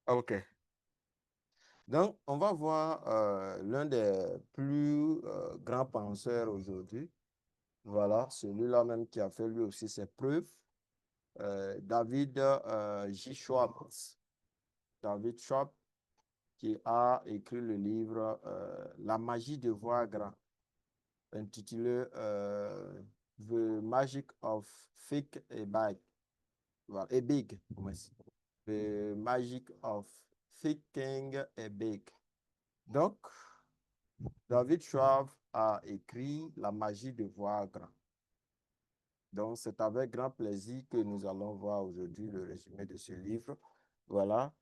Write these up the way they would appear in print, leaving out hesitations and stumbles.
OK. Donc, on va voir l'un des plus grands penseurs aujourd'hui. Voilà, celui-là même qui a fait lui aussi ses preuves. David J. Schwab. David Schwab, qui a écrit le livre La magie de voir grand, intitulé The Magic of Thick and Big. Voilà, et Big. The Magic of Thinking and Big. Donc, David Schwab a écrit La magie de voir grand. Donc, c'est avec grand plaisir que nous allons voir aujourd'hui le résumé de ce livre. Voilà,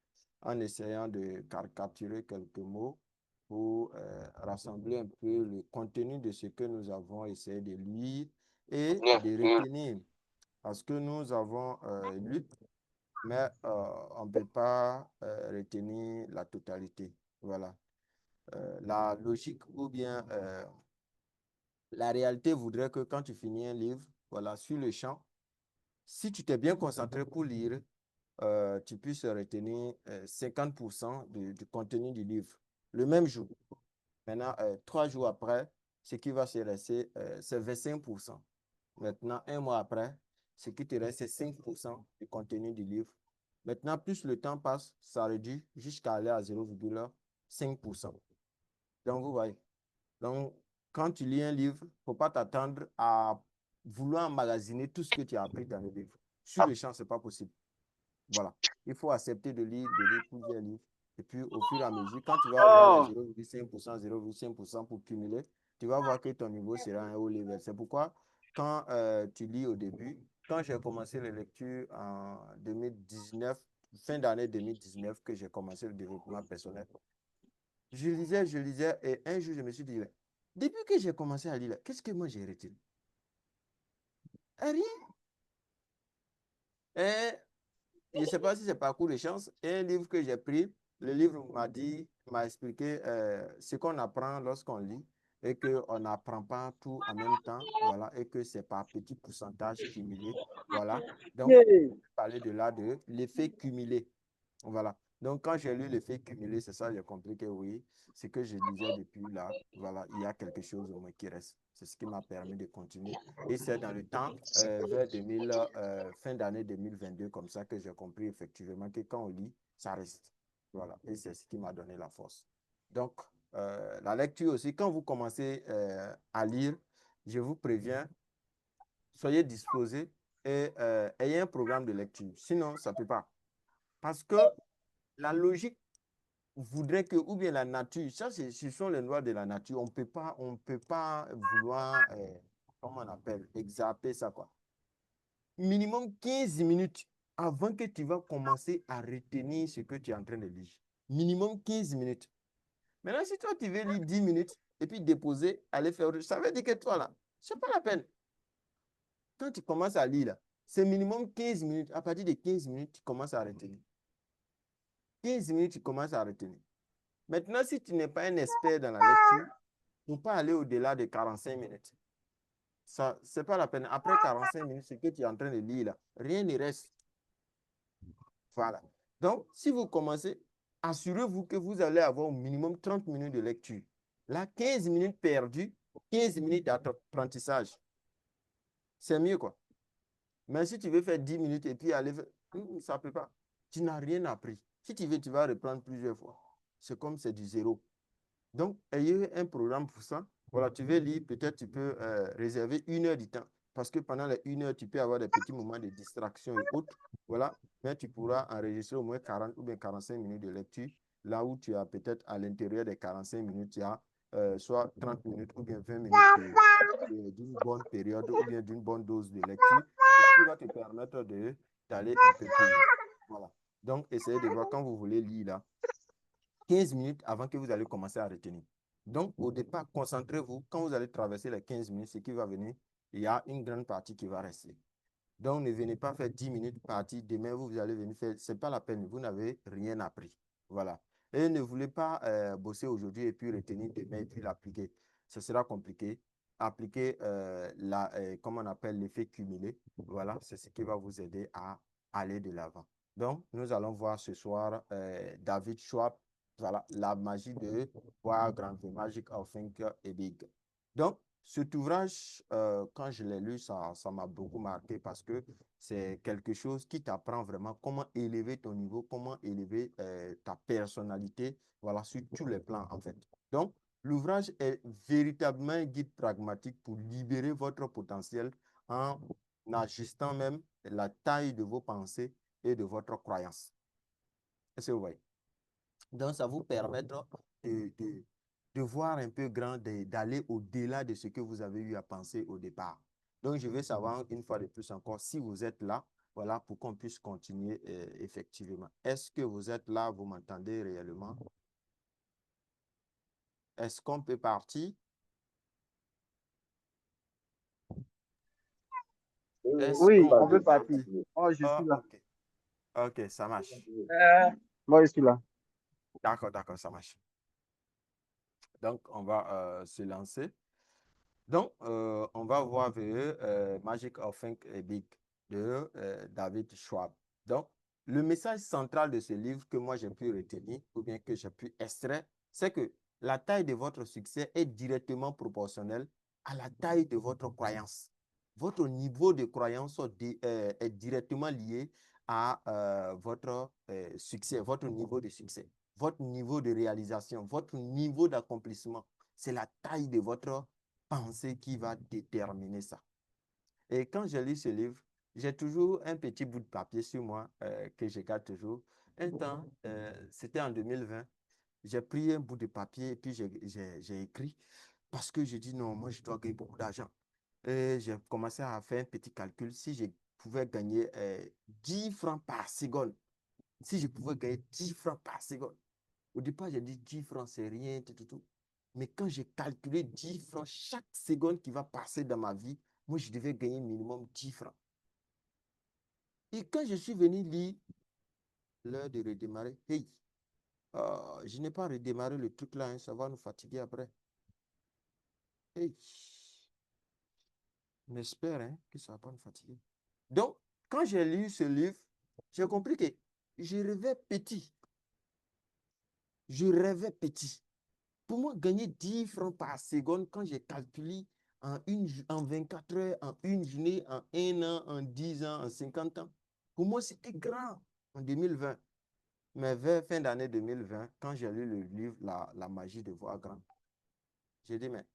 en essayant de caricaturer quelques mots pour rassembler un peu le contenu de ce que nous avons essayé de lire et de retenir. Parce que nous avons lu, mais on ne peut pas retenir la totalité. Voilà. La logique ou bien la réalité voudrait que quand tu finis un livre, voilà, sur le champ, si tu t'es bien concentré pour lire, tu puisses retenir 50% du contenu du livre le même jour. Maintenant, 3 jours après, ce qui va se rester, c'est 25%. Maintenant, un mois après, ce qui te reste, c'est 5% du contenu du livre. Maintenant, plus le temps passe, ça réduit jusqu'à aller à 0,5%. Donc, vous voyez. Donc, quand tu lis un livre, il ne faut pas t'attendre à vouloir emmagasiner tout ce que tu as appris dans le livre. Sur le champ, ce n'est pas possible. Voilà. Il faut accepter de lire plusieurs livres. Et puis, au fur et à mesure, quand tu vas avoir les Oh, 0,5%, 0,5% pour cumuler, tu vas voir que ton niveau sera un haut level. C'est pourquoi, quand tu lis au début, quand j'ai commencé les lectures en 2019, fin d'année 2019, que j'ai commencé le développement personnel, je lisais, et un jour, je me suis dit, depuis que j'ai commencé à lire, qu'est-ce que moi j'ai retenu? Rien. Et je ne sais pas si c'est parcours de chance. Et un livre que j'ai pris, le livre m'a expliqué ce qu'on apprend lorsqu'on lit et qu'on n'apprend pas tout en même temps, voilà, et que c'est par petits pourcentages cumulés, voilà. Donc, yeah. parler de là de l'effet cumulé, voilà. Donc, quand j'ai lu l'effet cumulé, c'est ça, j'ai compris que oui, ce que je disais depuis là, voilà, il y a quelque chose au moins qui reste. C'est ce qui m'a permis de continuer. Et c'est dans le temps, vers 2000, fin d'année 2022, comme ça que j'ai compris effectivement que quand on lit, ça reste. Voilà. Et c'est ce qui m'a donné la force. Donc, la lecture aussi, quand vous commencez à lire, je vous préviens, soyez disposés et ayez un programme de lecture. Sinon, ça ne peut pas. Parce que la logique voudrait que, ou bien la nature, ça, ce sont les lois de la nature. On peut pas vouloir, comment on appelle, exalter ça, quoi. Minimum 15 minutes avant que tu vas commencer à retenir ce que tu es en train de lire. Minimum 15 minutes. Maintenant, si toi, tu veux lire 10 minutes et puis déposer, aller faire, ça veut dire que toi, là, c'est pas la peine. Quand tu commences à lire, là, c'est minimum 15 minutes. À partir de 15 minutes, tu commences à retenir. 15 minutes, tu commences à retenir. Maintenant, si tu n'es pas un expert dans la lecture, il ne faut pas aller au-delà de 45 minutes. Ça, ce n'est pas la peine. Après 45 minutes, ce que tu es en train de lire là, rien ne reste. Voilà. Donc, si vous commencez, assurez-vous que vous allez avoir au minimum 30 minutes de lecture. Là, 15 minutes perdues, 15 minutes d'apprentissage. C'est mieux, quoi. Mais si tu veux faire 10 minutes et puis aller, ça ne peut pas. Tu n'as rien appris. Si tu veux, tu vas reprendre plusieurs fois. C'est comme c'est du zéro. Donc, ayez un programme pour ça. Voilà, tu veux lire, peut-être tu peux réserver 1 heure du temps. Parce que pendant les 1 heure, tu peux avoir des petits moments de distraction et autres. Voilà, mais tu pourras enregistrer au moins 40 ou bien 45 minutes de lecture. Là où tu as peut-être à l'intérieur des 45 minutes, tu as soit 30 minutes ou bien 20 minutes d'une bonne période ou bien d'une bonne dose de lecture. Ce qui va te permettre d'aller un peu plus loin. Voilà. Donc, essayez de voir quand vous voulez lire là 15 minutes avant que vous allez commencer à retenir. Donc, au départ, concentrez-vous. Quand vous allez traverser les 15 minutes, ce qui va venir, il y a une grande partie qui va rester. Donc, ne venez pas faire 10 minutes partie. Demain, vous allez venir faire. Ce n'est pas la peine. Vous n'avez rien appris. Voilà. Et ne voulez pas bosser aujourd'hui et puis retenir demain et puis l'appliquer. Ce sera compliqué. Appliquer comment on appelle l'effet cumulé. Voilà, c'est ce qui va vous aider à aller de l'avant. Donc, nous allons voir ce soir David Schwab, voilà, la magie de voir grand, The Magic of Think Big. Donc, cet ouvrage, quand je l'ai lu, ça m'a beaucoup marqué parce que c'est quelque chose qui t'apprend vraiment comment élever ton niveau, comment élever ta personnalité, voilà, sur tous les plans, en fait. Donc, l'ouvrage est véritablement un guide pragmatique pour libérer votre potentiel en ajustant même la taille de vos pensées et de votre croyance. Est-ce que vous voyez? Donc, ça vous permettra de voir un peu grand, d'aller au-delà de ce que vous avez eu à penser au départ. Donc, je veux savoir une fois de plus encore si vous êtes là, voilà, pour qu'on puisse continuer effectivement. Est-ce que vous êtes là, vous m'entendez réellement? Est-ce qu'on peut partir? Est-ce Oui, qu'on on peut peut partir. partir? Oh, je suis Ah, là. ok. Ok, ça marche. Moi, je suis là. D'accord, d'accord, ça marche. Donc, on va se lancer. Donc, on va voir vers Magic of Think Big de David Schwab. Donc, le message central de ce livre que moi j'ai pu retenir ou bien que j'ai pu extraire, c'est que la taille de votre succès est directement proportionnelle à la taille de votre croyance. Votre niveau de croyance est directement lié à votre succès, votre niveau de succès, votre niveau de réalisation, votre niveau d'accomplissement. C'est la taille de votre pensée qui va déterminer ça. Et quand je lis ce livre, j'ai toujours un petit bout de papier sur moi que je garde toujours. Un temps, c'était en 2020, j'ai pris un bout de papier et puis j'ai écrit parce que je dis non, moi je dois gagner beaucoup d'argent. Et j'ai commencé à faire un petit calcul. Si je pouvais gagner 10 francs par seconde, si je pouvais gagner 10 francs par seconde, au départ, j'ai dit 10 francs, c'est rien, tout, tout, tout. Mais quand j'ai calculé 10 francs chaque seconde qui va passer dans ma vie, moi, je devais gagner minimum 10 francs. Et quand je suis venu lire l'heure de redémarrer, hey, je n'ai pas redémarré le truc là, hein, ça va nous fatiguer après. Hey, j'espère hein, que ça ne va pas nous fatiguer. Donc, quand j'ai lu ce livre, j'ai compris que je rêvais petit. Je rêvais petit. Pour moi, gagner 10 francs par seconde, quand j'ai calculé en 24 heures, en une journée, en un an, en 10 ans, en 50 ans, pour moi, c'était grand en 2020. Mais vers fin d'année 2020, quand j'ai lu le livre La magie de voir grand, j'ai dit, mais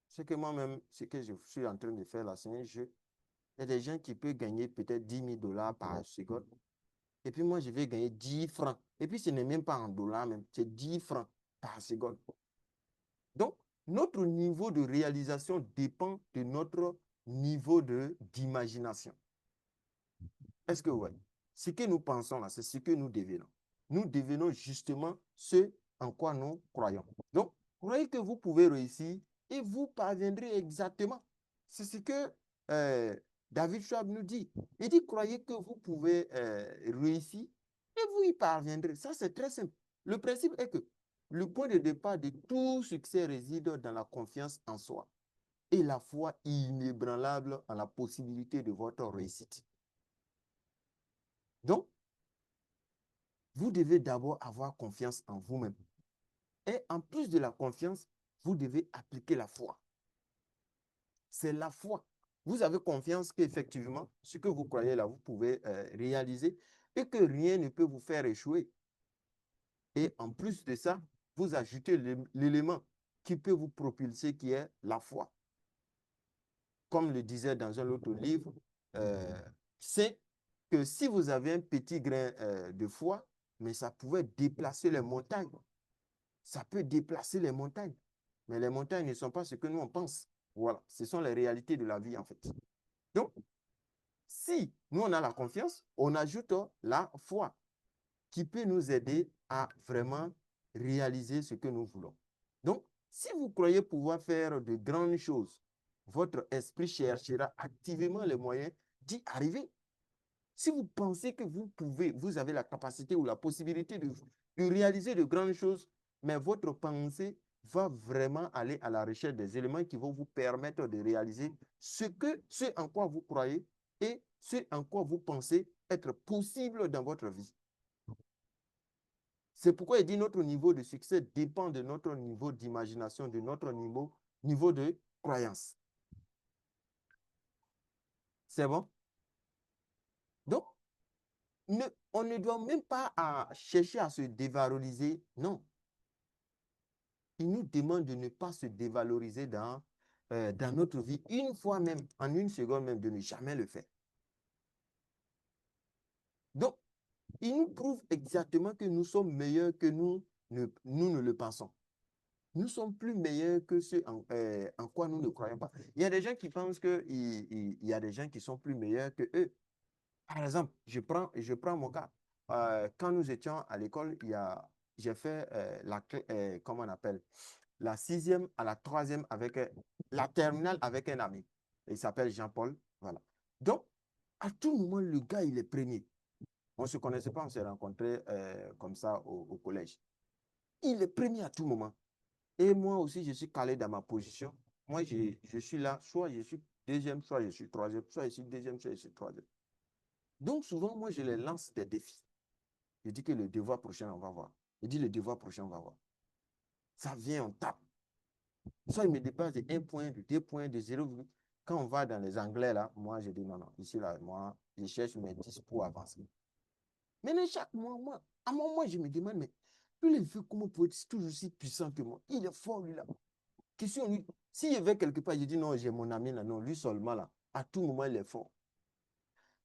ce que moi-même, ce que je suis en train de faire là, c'est un jeu. Il y a des gens qui peuvent gagner peut-être 10 000 $ par seconde. Et puis moi, je vais gagner 10 francs. Et puis ce n'est même pas en dollars même, c'est 10 francs par seconde. Donc, notre niveau de réalisation dépend de notre niveau d'imagination. Est-ce que vous voyez? Ce que nous pensons là, c'est ce que nous devenons. Nous devenons justement ce en quoi nous croyons. Donc, croyez que vous pouvez réussir et vous parviendrez exactement. C'est ce que David Schwab nous dit. Il dit, croyez que vous pouvez réussir et vous y parviendrez. Ça, c'est très simple. Le principe est que le point de départ de tout succès réside dans la confiance en soi et la foi inébranlable en la possibilité de votre réussite. Donc, vous devez d'abord avoir confiance en vous-même. Et en plus de la confiance, vous devez appliquer la foi. C'est la foi. Vous avez confiance qu'effectivement, ce que vous croyez là, vous pouvez réaliser et que rien ne peut vous faire échouer. Et en plus de ça, vous ajoutez l'élément qui peut vous propulser, qui est la foi. Comme le disait dans un autre livre, c'est que si vous avez un petit grain de foi, mais ça pouvait déplacer les montagnes. Ça peut déplacer les montagnes. Mais les montagnes ne sont pas ce que nous on pense. Voilà, ce sont les réalités de la vie en fait. Donc, si nous on a la confiance, on ajoute la foi qui peut nous aider à vraiment réaliser ce que nous voulons. Donc, si vous croyez pouvoir faire de grandes choses, votre esprit cherchera activement les moyens d'y arriver. Si vous pensez que vous pouvez, vous avez la capacité ou la possibilité de réaliser de grandes choses, mais votre pensée va vraiment aller à la recherche des éléments qui vont vous permettre de réaliser ce en quoi vous croyez et ce en quoi vous pensez être possible dans votre vie. C'est pourquoi il dit notre niveau de succès dépend de notre niveau d'imagination, de notre niveau de croyance. C'est bon? Donc, on ne doit même pas chercher à se dévaloriser. Non. Il nous demande de ne pas se dévaloriser dans notre vie, une fois même, en une seconde même, de ne jamais le faire. Donc, il nous prouve exactement que nous sommes meilleurs que nous ne le pensons. Nous sommes plus meilleurs que ceux en quoi nous ne croyons pas. Il y a des gens qui pensent qu'il y a des gens qui sont plus meilleurs que eux. Par exemple, je prends mon cas. Quand nous étions à l'école, j'ai fait comment on appelle, la sixième à la troisième avec la terminale avec un ami. Il s'appelle Jean-Paul. Voilà. Donc, à tout moment, le gars, il est premier. On ne se connaissait pas, on s'est rencontrés comme ça au collège. Il est premier à tout moment. Et moi aussi, je suis calé dans ma position. Moi, je suis là, soit je suis deuxième, soit je suis troisième, soit je suis deuxième, soit je suis troisième. Donc, souvent, moi, je les lance des défis. Je dis que le devoir prochain, on va voir. Je dis le devoir prochain, on va voir. Ça vient, on tape. Soit il me dépasse de 1 point, de 2 points, de 0. Quand on va dans les anglais, là, moi, je dis non, non. Ici, là, moi, je cherche mes 10 pour avancer. Maintenant, chaque mois, à un moment, je me demande, mais lui, il fait comment pour être toujours aussi puissant que moi? Il est fort, lui, là. Question, lui, s'il va quelque part, je dis non, j'ai mon ami, là. Non, lui seulement, là. À tout moment, il est fort.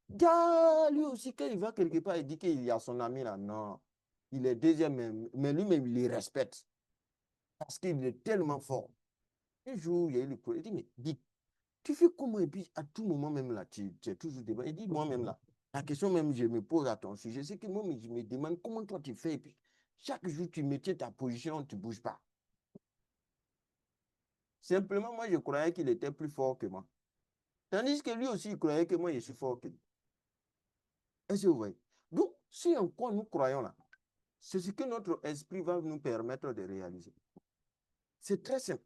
Gars, lui aussi, quand il va quelque part, il dit qu'il y a son ami, là. Non. Il est deuxième, mais lui-même, il les respecte. Parce qu'il est tellement fort. Un jour, il y a eu le problème. Il dit, mais dis, tu fais comment? Et puis, à tout moment, même là, tu es toujours débat. Il dit, moi-même là, la question même, je me pose à ton sujet, c'est que moi, je me demande comment toi tu fais. Et puis, chaque jour, tu mettais ta position, tu ne bouges pas. Simplement, moi, je croyais qu'il était plus fort que moi. Tandis que lui aussi, il croyait que moi, je suis fort que lui. Est-ce que vous voyez? Donc, si en quoi nous croyons là, c'est ce que notre esprit va nous permettre de réaliser. C'est très simple.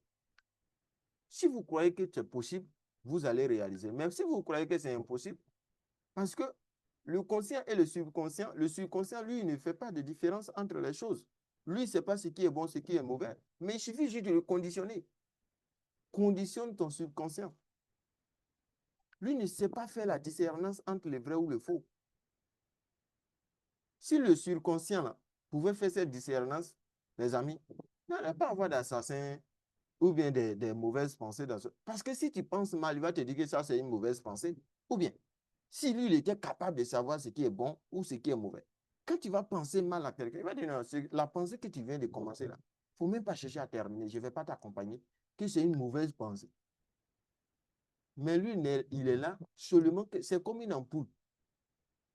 Si vous croyez que c'est possible, vous allez réaliser. Même si vous croyez que c'est impossible, parce que le conscient et le subconscient, lui, il ne fait pas de différence entre les choses. Lui, il ne sait pas ce qui est bon, ce qui est mauvais. Mais il suffit juste de le conditionner. Conditionne ton subconscient. Lui ne sait pas faire la différence entre le vrai ou le faux. Si le subconscient là, pouvait faire cette différence, les amis, il n'allait pas avoir d'assassins ou bien des mauvaises pensées dans ce... Parce que si tu penses mal, il va te dire que ça, c'est une mauvaise pensée. Ou bien, si lui, il était capable de savoir ce qui est bon ou ce qui est mauvais. Quand tu vas penser mal à quelqu'un, il va dire, non, c'est la pensée que tu viens de commencer là. Il ne faut même pas chercher à terminer. Je ne vais pas t'accompagner. Que c'est une mauvaise pensée. Mais lui, il est là seulement que c'est comme une ampoule.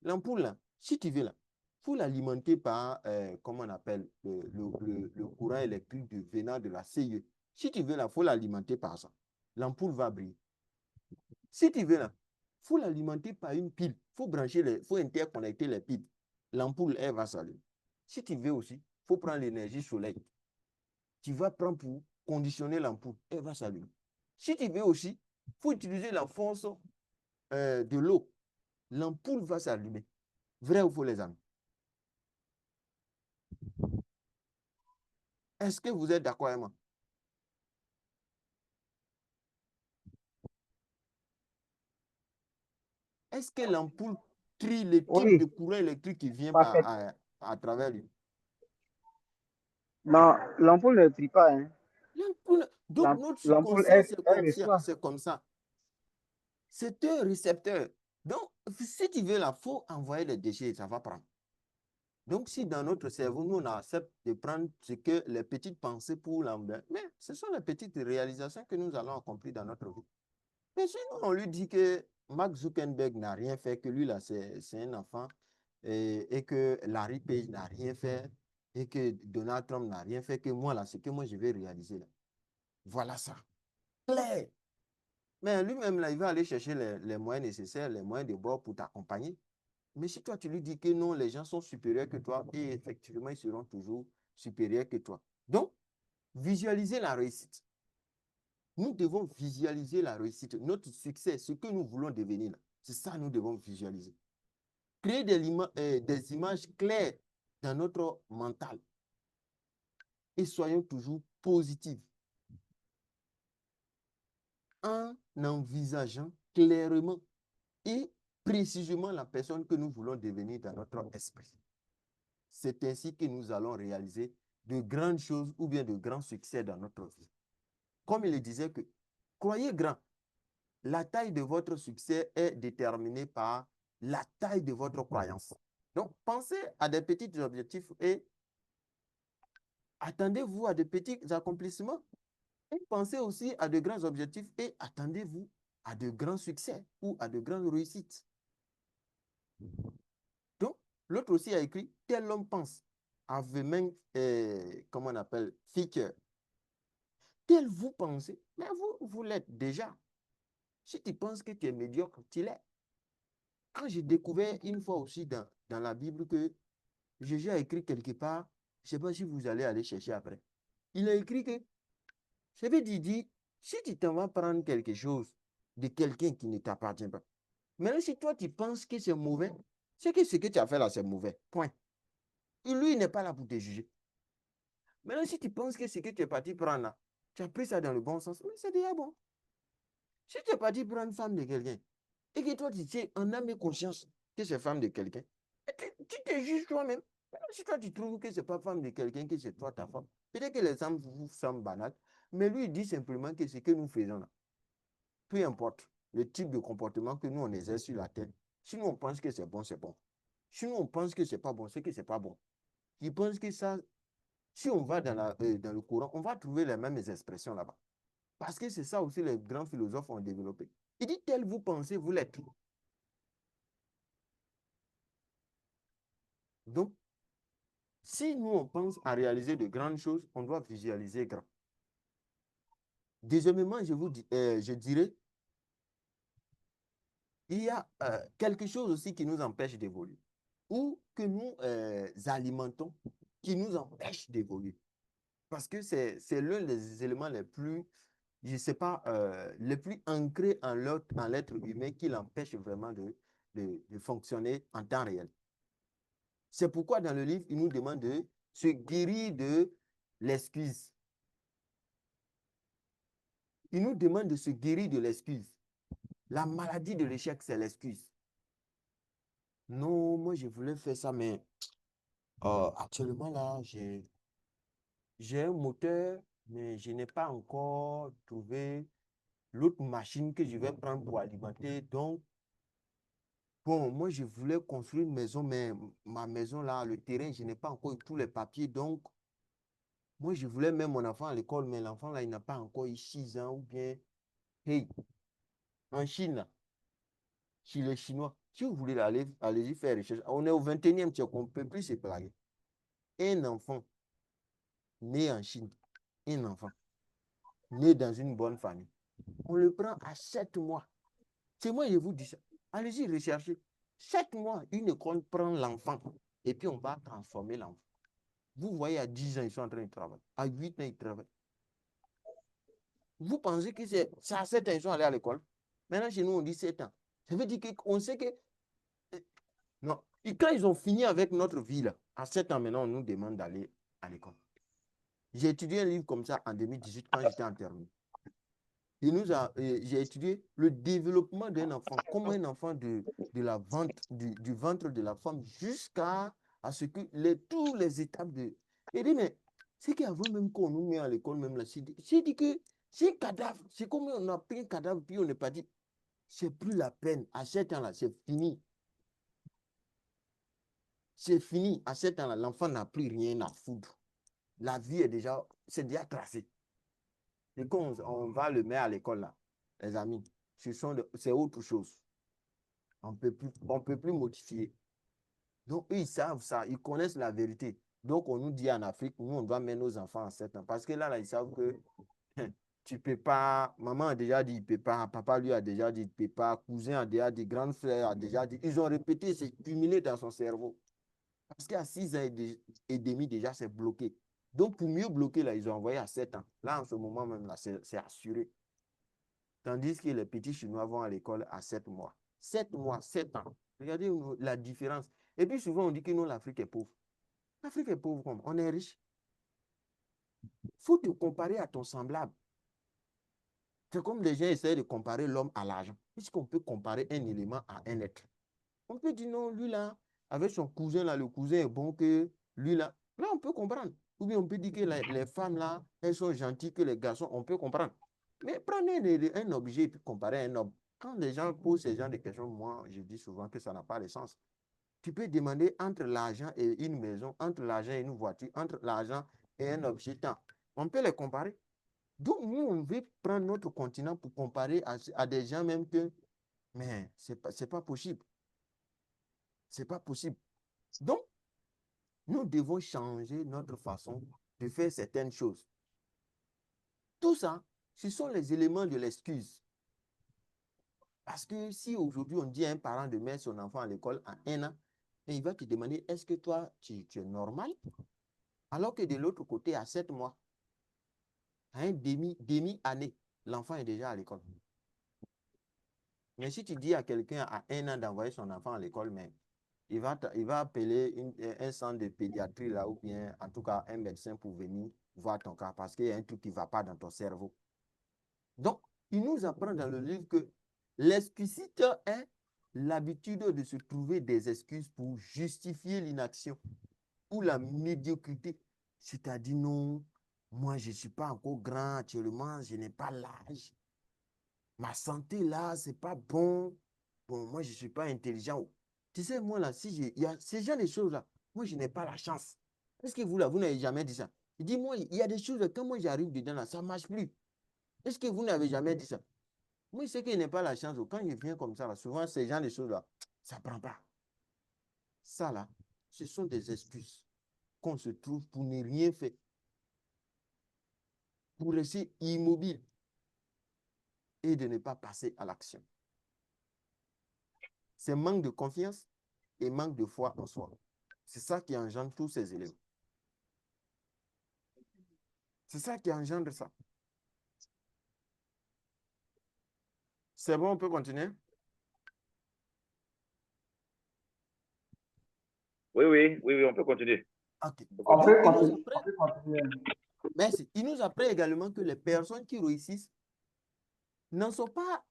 L'ampoule là, si tu veux là, il faut l'alimenter par, comment on appelle, le courant électrique venant de la CIE. Si tu veux là, il faut l'alimenter par ça. L'ampoule va briller. Si tu veux là, il faut l'alimenter par une pile. Il faut interconnecter les piles. L'ampoule, elle va s'allumer. Si tu veux aussi, il faut prendre l'énergie soleil. Tu vas prendre pour conditionner l'ampoule, elle va s'allumer. Si tu veux aussi, il faut utiliser la force de l'eau. L'ampoule va s'allumer. Vrai ou faux, les amis? Est-ce que vous êtes d'accord avec moi? Est-ce que l'ampoule trie le type de Oui, courant électrique qui vient parfait. à travers lui? Non, l'ampoule ne trie pas, hein. Donc, notre L'ampoule, subconscient, c'est elle conscient, reçoit. c'est comme ça. C'est un récepteur. Donc, si tu veux, il faut envoyer les déchets, ça va prendre. Donc, si dans notre cerveau, nous, on accepte de prendre ce que les petites pensées pour l'envers, mais ce sont les petites réalisations que nous allons accomplir dans notre vie. Mais si nous, on lui dit que Mark Zuckerberg n'a rien fait, que lui, là, c'est un enfant, et que Larry Page n'a rien fait, et que Donald Trump n'a rien fait, que moi, là, c'est que moi, je vais réaliser, là. Voilà ça. Clair. Mais lui-même, là, il va aller chercher les moyens nécessaires, les moyens de bord pour t'accompagner. Mais si toi, tu lui dis que non, les gens sont supérieurs que toi, et effectivement, ils seront toujours supérieurs que toi. Donc, visualiser la réussite. Nous devons visualiser la réussite, notre succès, ce que nous voulons devenir. C'est ça que nous devons visualiser. Créer des images claires dans notre mental. Et soyons toujours positifs en envisageant clairement et précisément la personne que nous voulons devenir dans notre esprit. C'est ainsi que nous allons réaliser de grandes choses ou bien de grands succès dans notre vie. Comme il disait que, croyez grand, la taille de votre succès est déterminée par la taille de votre croyance. Donc, pensez à des petits objectifs et attendez-vous à de petits accomplissements. Et pensez aussi à de grands objectifs et attendez-vous à de grands succès ou à de grandes réussites. Donc, l'autre aussi a écrit, tel homme pense, avait même, comment on appelle, figure. Tel vous pensez, mais vous l'êtes déjà. Si tu penses que tu es médiocre, tu l'es. Quand j'ai découvert une fois aussi dans la Bible que Jésus a écrit quelque part, je ne sais pas si vous allez aller chercher après. Il a écrit que, je vais dire, si tu t'en vas prendre quelque chose de quelqu'un qui ne t'appartient pas, maintenant si toi tu penses que c'est mauvais, c'est que ce que tu as fait là, c'est mauvais. Point. Et lui, il n'est pas là pour te juger. Maintenant, si tu penses que ce que tu es parti prendre là, tu as pris ça dans le bon sens, mais c'est déjà bon. Si tu es parti prendre une femme de quelqu'un, et que toi, tu sais en âme et conscience que c'est femme de quelqu'un, tu te juges toi-même. Si toi, tu trouves que ce n'est pas femme de quelqu'un, que c'est toi ta femme, peut-être que les femmes vous semblent banales, mais lui, il dit simplement que ce que nous faisons là, peu importe le type de comportement que nous, on exerce sur la terre, si nous, on pense que c'est bon, c'est bon. Si nous, on pense que c'est pas bon, c'est que c'est pas bon. Il pense que ça, si on va dans le courant, on va trouver les mêmes expressions là-bas. Parce que c'est ça aussi les grands philosophes ont développé. Il dit, tel vous pensez, vous l'êtes. Donc, si nous, on pense à réaliser de grandes choses, on doit visualiser grand. Deuxièmement, je dirais, il y a quelque chose aussi qui nous empêche d'évoluer ou que nous alimentons qui nous empêche d'évoluer. Parce que c'est l'un des éléments les plus, je ne sais pas, les plus ancrés en l'être humain qui l'empêche vraiment de fonctionner en temps réel. C'est pourquoi dans le livre, il nous demande de se guérir de l'excuse. Il nous demande de se guérir de l'excuse. La maladie de l'échec, c'est l'excuse. Non, moi, je voulais faire ça, mais actuellement, là, j'ai un moteur, mais je n'ai pas encore trouvé l'autre machine que je vais prendre pour alimenter. Donc, bon, moi, je voulais construire une maison, mais ma maison, là, le terrain, je n'ai pas encore eu tous les papiers. Donc, moi, je voulais mettre mon enfant à l'école, mais l'enfant, là, il n'a pas encore eu 6 ans ou bien, hey, en Chine, là, chez les Chinois, si vous voulez aller, allez-y faire recherche. On est au 21e siècle, on ne peut plus se plager. Un enfant né en Chine, un enfant né dans une bonne famille, on le prend à 7 mois. C'est moi, je vous dis ça. Allez-y rechercher. 7 mois, une école prend l'enfant et puis on va transformer l'enfant. Vous voyez, à 10 ans, ils sont en train de travailler. À 8 ans, ils travaillent. Vous pensez que c'est à 7 ans, ils sont allés à l'école. Maintenant, chez nous, on dit 7 ans. Ça veut dire qu'on sait que... Non. Et quand ils ont fini avec notre vie, là, à 7 ans, maintenant, on nous demande d'aller à l'école. J'ai étudié un livre comme ça en 2018 quand j'étais en terminale. J'ai étudié le développement d'un enfant, comment un enfant de la vente, du ventre de la femme jusqu'à ce que toutes les étapes de... J'ai dit, mais c'est qu'avant même qu'on nous met à l'école, même là, j'ai dit que c'est un cadavre. C'est comme on a pris un cadavre, puis on n'est pas dit, c'est plus la peine. À 7 ans-là, c'est fini. C'est fini. À 7 ans-là, l'enfant n'a plus rien à foutre. La vie c'est déjà tracé. Et quand on va le mettre à l'école, là, les amis, c'est autre chose. On peut plus modifier. Donc, eux, ils savent ça, ils connaissent la vérité. Donc, on nous dit en Afrique, nous, on doit mettre nos enfants à 7 ans. Parce que là, ils savent que tu peux pas, maman a déjà dit, il ne peut pas, papa lui a déjà dit, il ne peut pas, cousin a déjà dit, grand frère a déjà dit. Ils ont répété, c'est cumulé dans son cerveau. Parce qu'à 6 ans et demi, déjà, c'est bloqué. Donc, pour mieux bloquer, là, ils ont envoyé à 7 ans. Là, en ce moment même, là, c'est assuré. Tandis que les petits Chinois vont à l'école à 7 mois. 7 mois, 7 ans. Regardez la différence. Et puis souvent, on dit que non, l'Afrique est pauvre. L'Afrique est pauvre comme on est riche. Il faut te comparer à ton semblable. C'est comme les gens essaient de comparer l'homme à l'argent. Est-ce qu'on peut comparer un élément à un être? On peut dire non, lui là, avec son cousin là, le cousin est bon que lui là. Là, on peut comprendre. Ou bien on peut dire que les femmes là, elles sont gentilles que les garçons, on peut comprendre. Mais prenez un objet et puis comparez un homme. Quand les gens posent ce genre de questions, moi, je dis souvent que ça n'a pas de sens. Tu peux demander entre l'argent et une maison, entre l'argent et une voiture, entre l'argent et un objet temps. On peut les comparer. Donc, nous, on veut prendre notre continent pour comparer à des gens même que, mais ce n'est pas possible. Ce n'est pas possible. Donc, nous devons changer notre façon de faire certaines choses. Tout ça, ce sont les éléments de l'excuse. Parce que si aujourd'hui on dit à un parent de mettre son enfant à l'école à 1 an, et il va te demander, est-ce que toi, tu es normal? Alors que de l'autre côté, à 7 mois, à un demi-année, l'enfant est déjà à l'école. Mais si tu dis à quelqu'un à 1 an d'envoyer son enfant à l'école, mais il va appeler un centre de pédiatrie là, ou bien en tout cas un médecin pour venir voir ton cas parce qu'il y a un truc qui ne va pas dans ton cerveau. Donc, il nous apprend dans le livre que l'exquisite est l'habitude de se trouver des excuses pour justifier l'inaction ou la médiocrité. C'est-à-dire, non, moi, je ne suis pas encore grand actuellement, je n'ai pas l'âge. Ma santé, là, ce n'est pas bon. Bon, moi, je ne suis pas intelligent. Tu sais, moi, là, il y a ces genre de choses-là, moi, je n'ai pas la chance. Est-ce que vous, là, vous n'avez jamais dit ça? Il dit, moi, il y a des choses, quand moi, j'arrive dedans, là, ça ne marche plus. Est-ce que vous n'avez jamais dit ça? Moi, je sais qu'il n'est pas la chance. Quand il vient comme ça, là, souvent, ces gens de choses-là, ça ne prend pas. Ça, là, ce sont des excuses qu'on se trouve pour ne rien faire, pour rester immobile et de ne pas passer à l'action. C'est manque de confiance et manque de foi en soi. C'est ça qui engendre tous ces éléments. C'est ça qui engendre ça. C'est bon, on peut continuer? Oui, on peut continuer. Ok. On Donc, peut il nous continuer. apprend, On peut continuer. merci. Il nous apprend également que les personnes qui réussissent n'en sont pas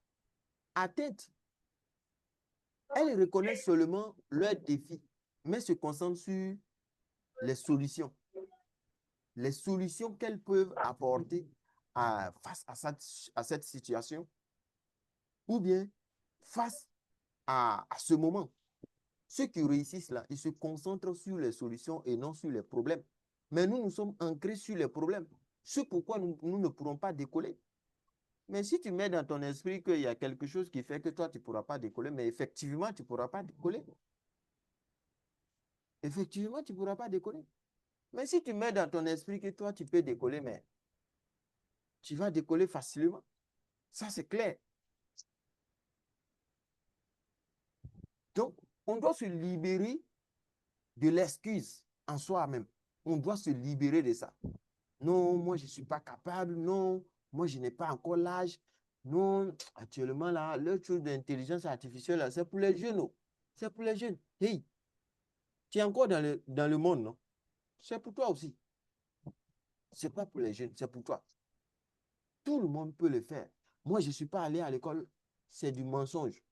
atteintes. Elles reconnaissent seulement leurs défis, mais se concentrent sur les solutions. Les solutions qu'elles peuvent apporter face à cette situation, ou bien face à ce moment. Ceux qui réussissent là, ils se concentrent sur les solutions et non sur les problèmes. Mais nous sommes ancrés sur les problèmes. C'est pourquoi nous ne pourrons pas décoller. Mais si tu mets dans ton esprit qu'il y a quelque chose qui fait que toi, tu ne pourras pas décoller, mais effectivement, tu ne pourras pas décoller. Effectivement, tu ne pourras pas décoller. Mais si tu mets dans ton esprit que toi, tu peux décoller, mais tu vas décoller facilement. Ça, c'est clair. Donc, on doit se libérer de l'excuse en soi-même. On doit se libérer de ça. Non, moi, je ne suis pas capable. Non, moi, je n'ai pas encore l'âge. Non, actuellement, là, le truc d'intelligence artificielle, c'est pour les jeunes. C'est pour les jeunes. Hey, tu es encore dans le monde, non? C'est pour toi aussi. Ce n'est pas pour les jeunes, c'est pour toi. Tout le monde peut le faire. Moi, je ne suis pas allé à l'école. C'est du mensonge.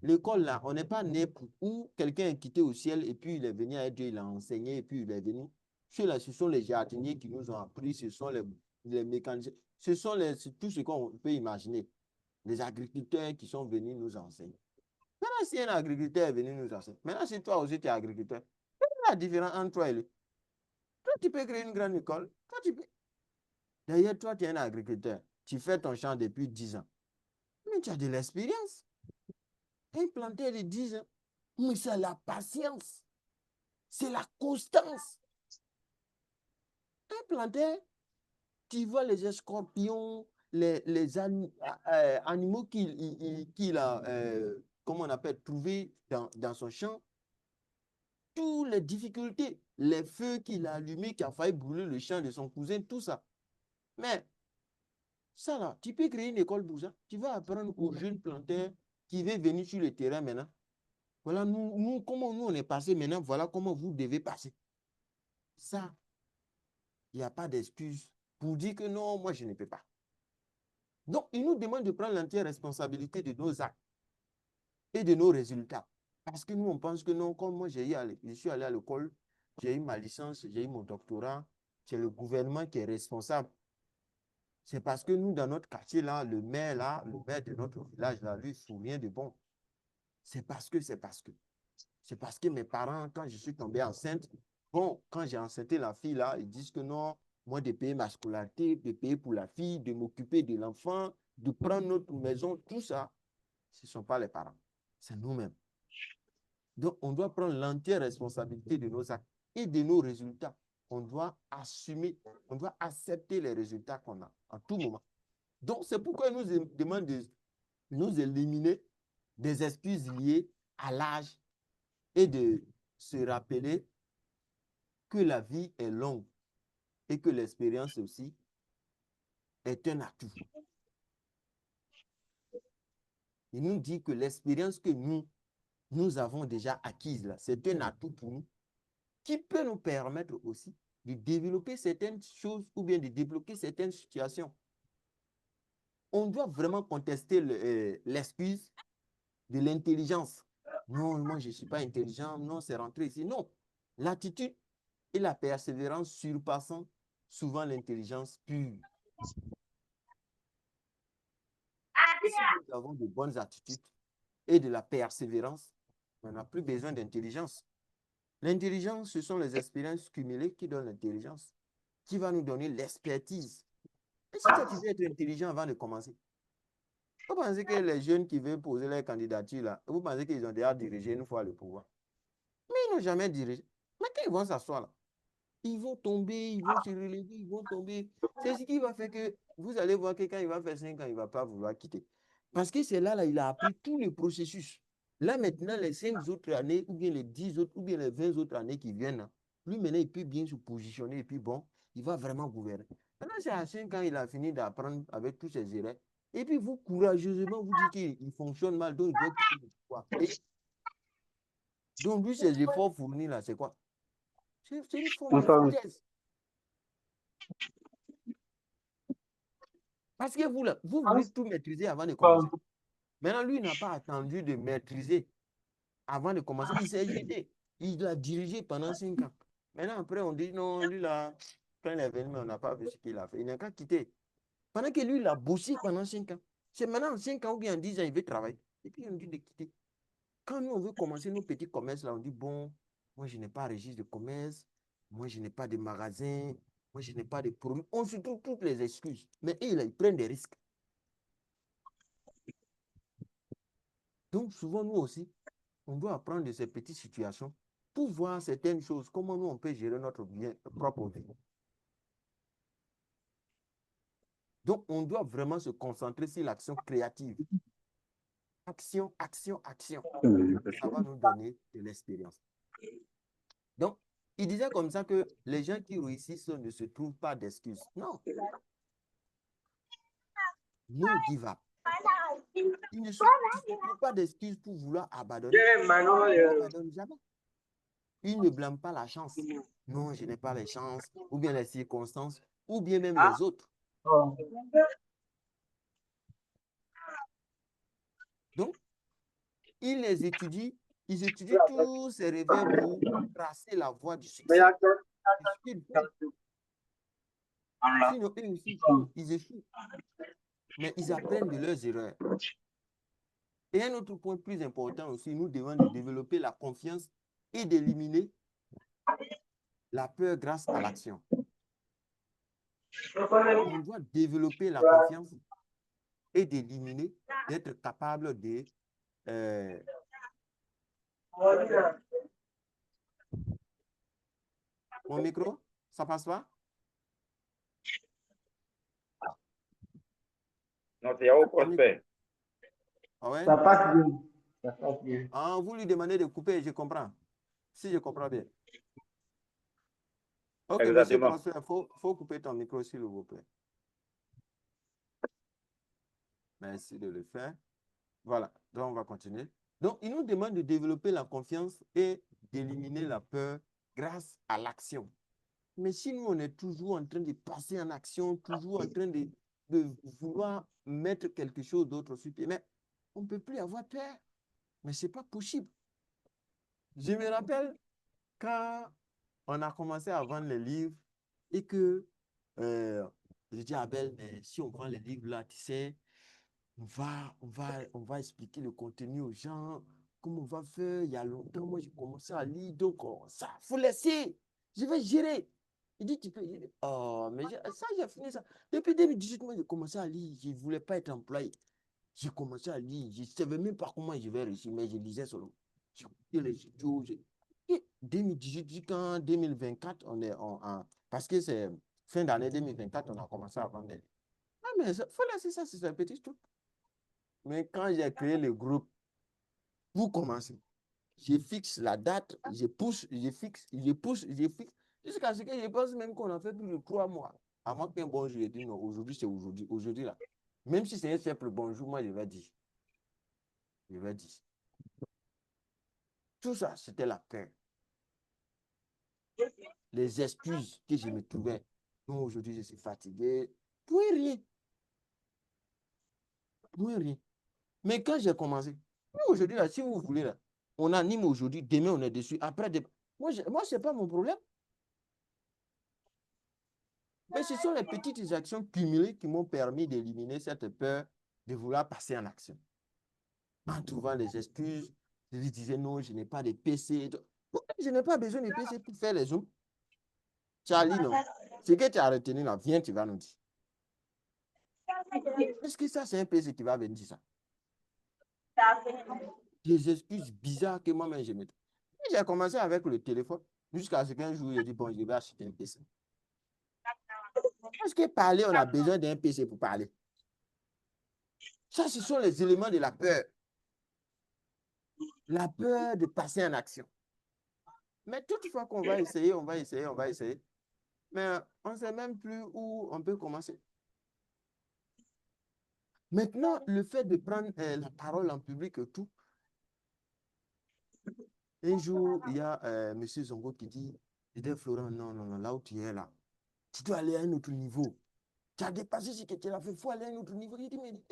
L'école, là, on n'est pas né pour où quelqu'un est quitté au ciel et puis il est venu à Dieu, il a enseigné et puis il est venu. Ceux-là, ce sont les jardiniers qui nous ont appris, ce sont les mécaniciens, c'est tout ce qu'on peut imaginer. Les agriculteurs qui sont venus nous enseigner. Maintenant, si un agriculteur est venu nous enseigner, maintenant, si toi aussi tu es agriculteur, quelle est la différence entre toi et lui? Toi, tu peux créer une grande école. Toi, tu peux. D'ailleurs, toi, tu es un agriculteur. Tu fais ton champ depuis 10 ans. Mais tu as de l'expérience. Un planteur de 10 ans. Mais c'est la patience. C'est la constance. Un planteur, tu vois les scorpions, les animaux qu'il a, comment on appelle, trouvés dans son champ, toutes les difficultés, les feux qu'il a allumés, qui a failli brûler le champ de son cousin, tout ça. Mais ça là, tu peux créer une école pour ça. Tu vas apprendre aux jeunes planteurs qui veut venir sur le terrain maintenant. Voilà, comment nous on est passé maintenant, voilà comment vous devez passer. Ça, il n'y a pas d'excuse pour dire que non, moi je ne peux pas. Donc, il nous demande de prendre l'entière responsabilité de nos actes et de nos résultats. Parce que nous, on pense que non, comme moi, je suis allé à l'école, j'ai eu ma licence, j'ai eu mon doctorat, c'est le gouvernement qui est responsable. C'est parce que nous, dans notre quartier, là, le maire de notre village, là, lui, il ne fout rien de bon. C'est parce que mes parents, quand je suis tombée enceinte, bon, quand j'ai enceinté la fille, là, ils disent que non, moi, de payer ma scolarité, de payer pour la fille, de m'occuper de l'enfant, de prendre notre maison, tout ça, ce ne sont pas les parents, c'est nous-mêmes. Donc, on doit prendre l'entière responsabilité de nos actes et de nos résultats. On doit assumer, on doit accepter les résultats qu'on a à tout moment. Donc, c'est pourquoi il nous demande de nous éliminer des excuses liées à l'âge et de se rappeler que la vie est longue et que l'expérience aussi est un atout. Il nous dit que l'expérience que nous avons déjà acquise là, c'est un atout pour nous qui peut nous permettre aussi de développer certaines choses ou bien de débloquer certaines situations. On doit vraiment contester l'excuse de l'intelligence. Non, moi, je ne suis pas intelligent. Non, c'est rentré ici. Non. L'attitude et la persévérance surpassant souvent l'intelligence pure. Si nous avons de bonnes attitudes et de la persévérance, on n'a plus besoin d'intelligence. L'intelligence, ce sont les expériences cumulées qui donnent l'intelligence, qui va nous donner l'expertise. Et si toi, tu veux être intelligent avant de commencer, vous pensez que les jeunes qui veulent poser leur candidature, là, vous pensez qu'ils ont déjà dirigé une fois le pouvoir? Mais ils n'ont jamais dirigé. Mais quand ils vont s'asseoir là, ils vont tomber, ils vont se relever, ils vont tomber. C'est ce qui va faire que vous allez voir que quand il va faire 5 ans, il ne va pas vouloir quitter. Parce que c'est là, il a appris tout le processus. Là, maintenant, les 5 autres années, ou bien les 10 autres, ou bien les 20 autres années qui viennent, là, lui, maintenant, il peut bien se positionner et puis bon, il va vraiment gouverner. Maintenant, c'est à 5 ans, il a fini d'apprendre avec tous ses erreurs. Et puis, vous, courageusement, vous dites qu'il fonctionne mal, donc il doit quitter le pouvoir. Donc, lui, ses efforts fournis, là, c'est quoi? C'est une forme de foutaise. Parce que vous voulez tout maîtriser avant de commencer. Maintenant, lui n'a pas attendu de maîtriser avant de commencer. Il s'est jeté. Il a dirigé pendant 5 ans. Maintenant, après, on dit non, lui là, quand il est venu, on n'a pas vu ce qu'il a fait. Il n'a qu'à quitter. Pendant que lui, il a bossé pendant 5 ans. C'est maintenant en 5 ans ou bien en 10 ans, il veut travailler. Et puis, on dit de quitter. Quand nous, on veut commencer nos petits commerces, là, on dit bon, moi, je n'ai pas de registre de commerce. Moi, je n'ai pas de magasin. Moi, je n'ai pas de produits. On se trouve toutes les excuses. Mais eux, ils prennent des risques. Donc, souvent, nous aussi, on doit apprendre de ces petites situations pour voir certaines choses, comment nous, on peut gérer notre propre vie. Donc, on doit vraiment se concentrer sur l'action créative. Action, action, action. Ça va nous donner de l'expérience. Donc, il disait comme ça que les gens qui réussissent ne se trouvent pas d'excuses. Non. No give up. Ils ne se trouvent pas d'excuses pour vouloir abandonner. Ils n'abandonnent jamais. Ils ne blâment pas la chance. Non, je n'ai pas les chances, ou bien les circonstances, ou bien même les autres. Donc, ils étudient tous ces revers pour tracer la voie du succès. Sinon, eux aussi, ils échouent. Mais ils apprennent de leurs erreurs. Et un autre point plus important aussi, nous devons de développer la confiance et d'éliminer la peur grâce à l'action. On doit développer la confiance et d'éliminer, d'être capable de... Mon micro, ça passe pas? Non, c'est au prospect. Ah ouais? Ça passe bien. Ça passe bien. Ah, vous lui demandez de couper, je comprends. Si je comprends bien. Ok, monsieur Exactement. François, il faut couper ton micro, s'il vous plaît. Merci de le faire. Voilà. Donc, on va continuer. Donc, il nous demande de développer la confiance et d'éliminer la peur grâce à l'action. Mais si nous, on est toujours en train de passer en action, toujours en train de vouloir mettre quelque chose d'autre sur pied, mais on ne peut plus avoir peur. Mais ce n'est pas possible. Je me rappelle quand on a commencé à vendre les livres et que je dis à Abel, mais si on vend les livres là, tu sais, on va expliquer le contenu aux gens, comment on va faire. Il y a longtemps, moi, j'ai commencé à lire, donc ça, il faut laisser. Je vais gérer. Il dit, tu peux. Il dit, oh, mais ça, j'ai fini ça. Depuis 2018, moi, j'ai commencé à lire. Je ne voulais pas être employé. J'ai commencé à lire. Je ne savais même pas comment je vais réussir, mais je lisais seulement. J'ai écouté les studios. Et 2018 jusqu'en 2024, on est parce que c'est fin d'année 2024, on a commencé à vendre des livres. Ah, mais il faut laisser ça, c'est un petit truc. Mais quand j'ai créé le groupe, vous commencez. Je fixe la date, je pousse, je fixe, je pousse, je fixe. Jusqu'à ce que je pense même qu'on a fait plus de 3 mois. Avant qu'un bonjour, je dis non, aujourd'hui, c'est aujourd'hui. Aujourd'hui, là. Même si c'est un simple bonjour, moi, je vais dire. Je vais dire. Tout ça, c'était la peur. Les excuses que je me trouvais. Non, aujourd'hui, je suis fatigué. Pour rien. Pour rien. Mais quand j'ai commencé, aujourd'hui, là, si vous voulez, là, on anime aujourd'hui, demain, on est dessus. Après, moi, ce n'est pas mon problème. Mais ce sont les petites actions cumulées qui m'ont permis d'éliminer cette peur de vouloir passer en action. En trouvant les excuses, je lui disais non, je n'ai pas de PC. Je n'ai pas besoin de PC pour faire les zooms. Charlie, non. Ce que tu as retenu là, viens, tu vas nous dire. Est-ce que ça, c'est un PC qui va venir dire ça? Des excuses bizarres que moi-même je mets. J'ai commencé avec le téléphone jusqu'à ce qu'un jour, je dis bon, je vais acheter un PC. Est-ce que parler, on a besoin d'un PC pour parler? Ça, ce sont les éléments de la peur. La peur de passer en action. Mais toutefois qu'on va essayer, on va essayer, on va essayer. Mais on ne sait même plus où on peut commencer. Maintenant, le fait de prendre la parole en public et tout, un jour, il y a M. Zongo qui dit, Florent, non, non, non, là où tu es là, tu dois aller à un autre niveau. Tu as dépassé ce que tu as fait, il faut aller à un autre niveau. Il dit, mais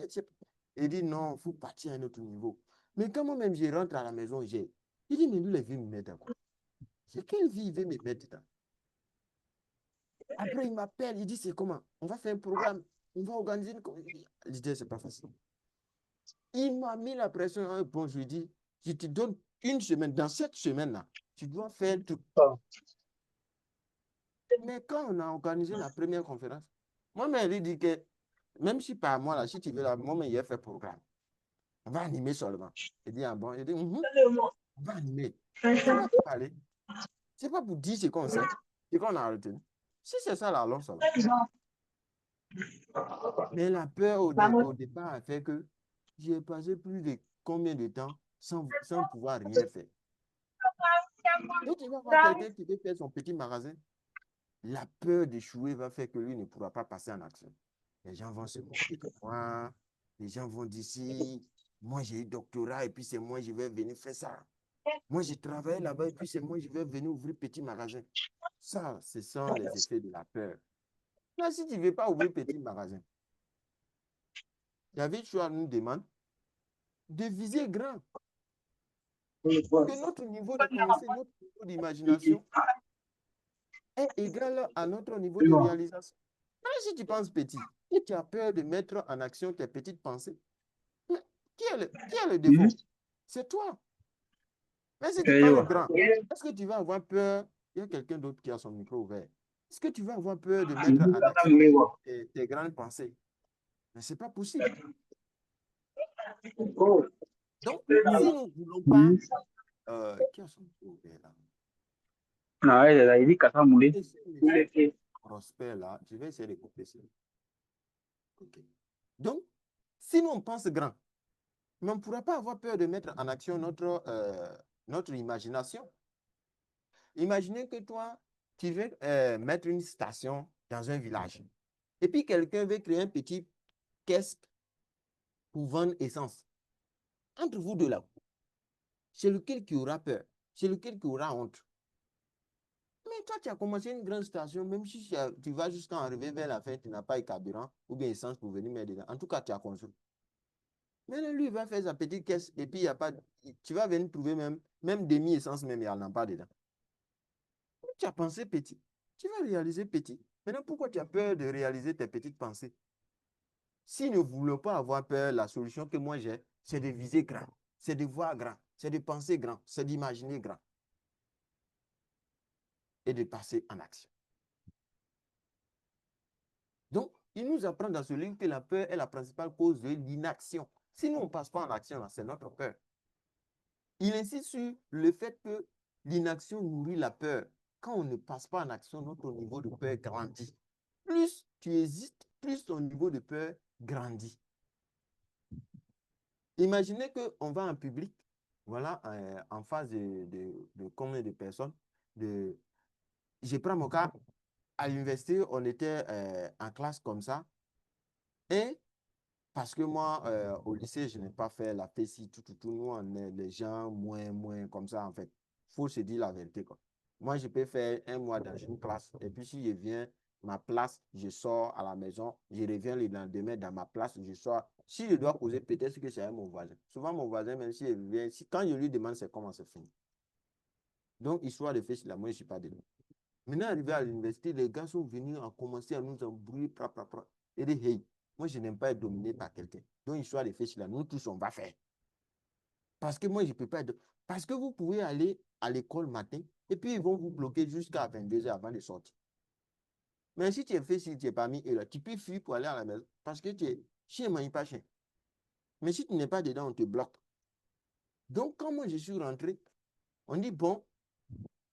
il dit, non, il faut partir à un autre niveau. Mais quand moi-même, je rentre à la maison, il dit, mais lui, il veut me mettre à quoi? C'est quelle vie il veut me mettre dedans? Après, il m'appelle, il dit, c'est comment? On va faire un programme, on va organiser une... Je dis, c'est pas facile. Il m'a mis la pression. Bon, je lui dis, je te donne une semaine. Dans cette semaine-là, tu dois faire tout. Mais quand on a organisé la première conférence, moi-même, il dit que, même si par moi, là, si tu veux, là, moi-même, il a fait programme. On va animer seulement. Il dit, ah bon? Il dit, on va animer. C'est pas pour parler. C'est pas pour dire ce qu'on sait, ce qu'on a retenu. Si c'est ça, là, alors ça va. Mais la peur au départ a fait que j'ai passé plus de combien de temps sans pouvoir rien faire. Donc, tu vas voir quelqu'un qui veut faire son petit magasin. La peur d'échouer va faire que lui ne pourra pas passer en action. Les gens vont se moquer de moi. Les gens vont dire si moi j'ai eu doctorat et puis c'est moi je vais venir faire ça. Moi j'ai travaillé là-bas et puis c'est moi je vais venir ouvrir petit magasin. Ça, ce sont les effets de la peur. Là, si tu ne veux pas ouvrir petit magasin, David Chouard nous demande de viser grand. Que notre niveau de pensée, notre niveau d'imagination est égal à notre niveau de réalisation. Mais si tu penses petit et tu as peur de mettre en action tes petites pensées, qui est le défaut? C'est toi. Mais si tu penses grand, est-ce que tu vas avoir peur? Il y a quelqu'un d'autre qui a son micro ouvert. Est-ce que tu vas avoir peur de mettre en action tes grandes pensées? Mais ce n'est pas possible. Donc, si nous ne voulons pas... qui a son micro ouvert là? Prosper là, je vais essayer de couper ça. Okay. Donc, si nous on pense grand, mais on ne pourra pas avoir peur de mettre en action notre imagination. Imaginez que toi, tu veux mettre une station dans un village. Et puis quelqu'un veut créer un petit kiosque pour vendre essence. Entre vous deux là, c'est lequel qui aura peur? C'est lequel qui aura honte? Mais toi, tu as commencé une grande station, même si tu vas jusqu'à arriver vers la fin, tu n'as pas de carburant ou bien essence pour venir mettre dedans. En tout cas, tu as construit. Mais lui, il va faire sa petite caisse et puis il y a pas. Tu vas venir trouver même demi-essence, même il n'y en a pas dedans. Tu as pensé petit. Tu vas réaliser petit. Maintenant, pourquoi tu as peur de réaliser tes petites pensées? Si ne voulons pas avoir peur, la solution que moi j'ai, c'est de viser grand, c'est de voir grand, c'est de penser grand, c'est d'imaginer grand et de passer en action. Donc, il nous apprend dans ce livre que la peur est la principale cause de l'inaction. Si nous, on ne passe pas en action, c'est notre peur. Il insiste sur le fait que l'inaction nourrit la peur. Quand on ne passe pas en action, notre niveau de peur grandit. Plus tu hésites, plus ton niveau de peur grandit. Imaginez qu'on va en public, voilà, en face de combien de personnes. Je prends mon cas, à l'université, on était en classe comme ça. Et parce que moi, au lycée, je n'ai pas fait la PCI, tout. Nous, on est les gens moins comme ça, en fait. Il faut se dire la vérité, quoi. Moi, je peux faire un mois dans une classe. Et puis, si je viens, ma place, je sors à la maison. Je reviens le lendemain dans ma place, je sors. Si je dois causer, peut-être que c'est avec mon voisin. Souvent, mon voisin, même s'il vient, quand je lui demande, c'est comment c'est fini. Donc, histoire de faire cela, moi, je ne suis pas dedans. Maintenant, arrivé à l'université, les gars sont venus à commencer à nous embrouiller, et dire, hey, moi, je n'aime pas être dominé par quelqu'un. Donc, histoire de faire cela, nous tous, on va faire. Parce que moi, je ne peux pas être. Parce que vous pouvez aller à l'école matin et puis ils vont vous bloquer jusqu'à 22 heures avant de sortir. Mais si tu es fait, si tu es parmi eux, là, tu peux fuir pour aller à la maison parce que tu es chien, mange pas chien. Mais si tu n'es pas dedans, on te bloque. Donc, quand moi, je suis rentré, on dit, bon,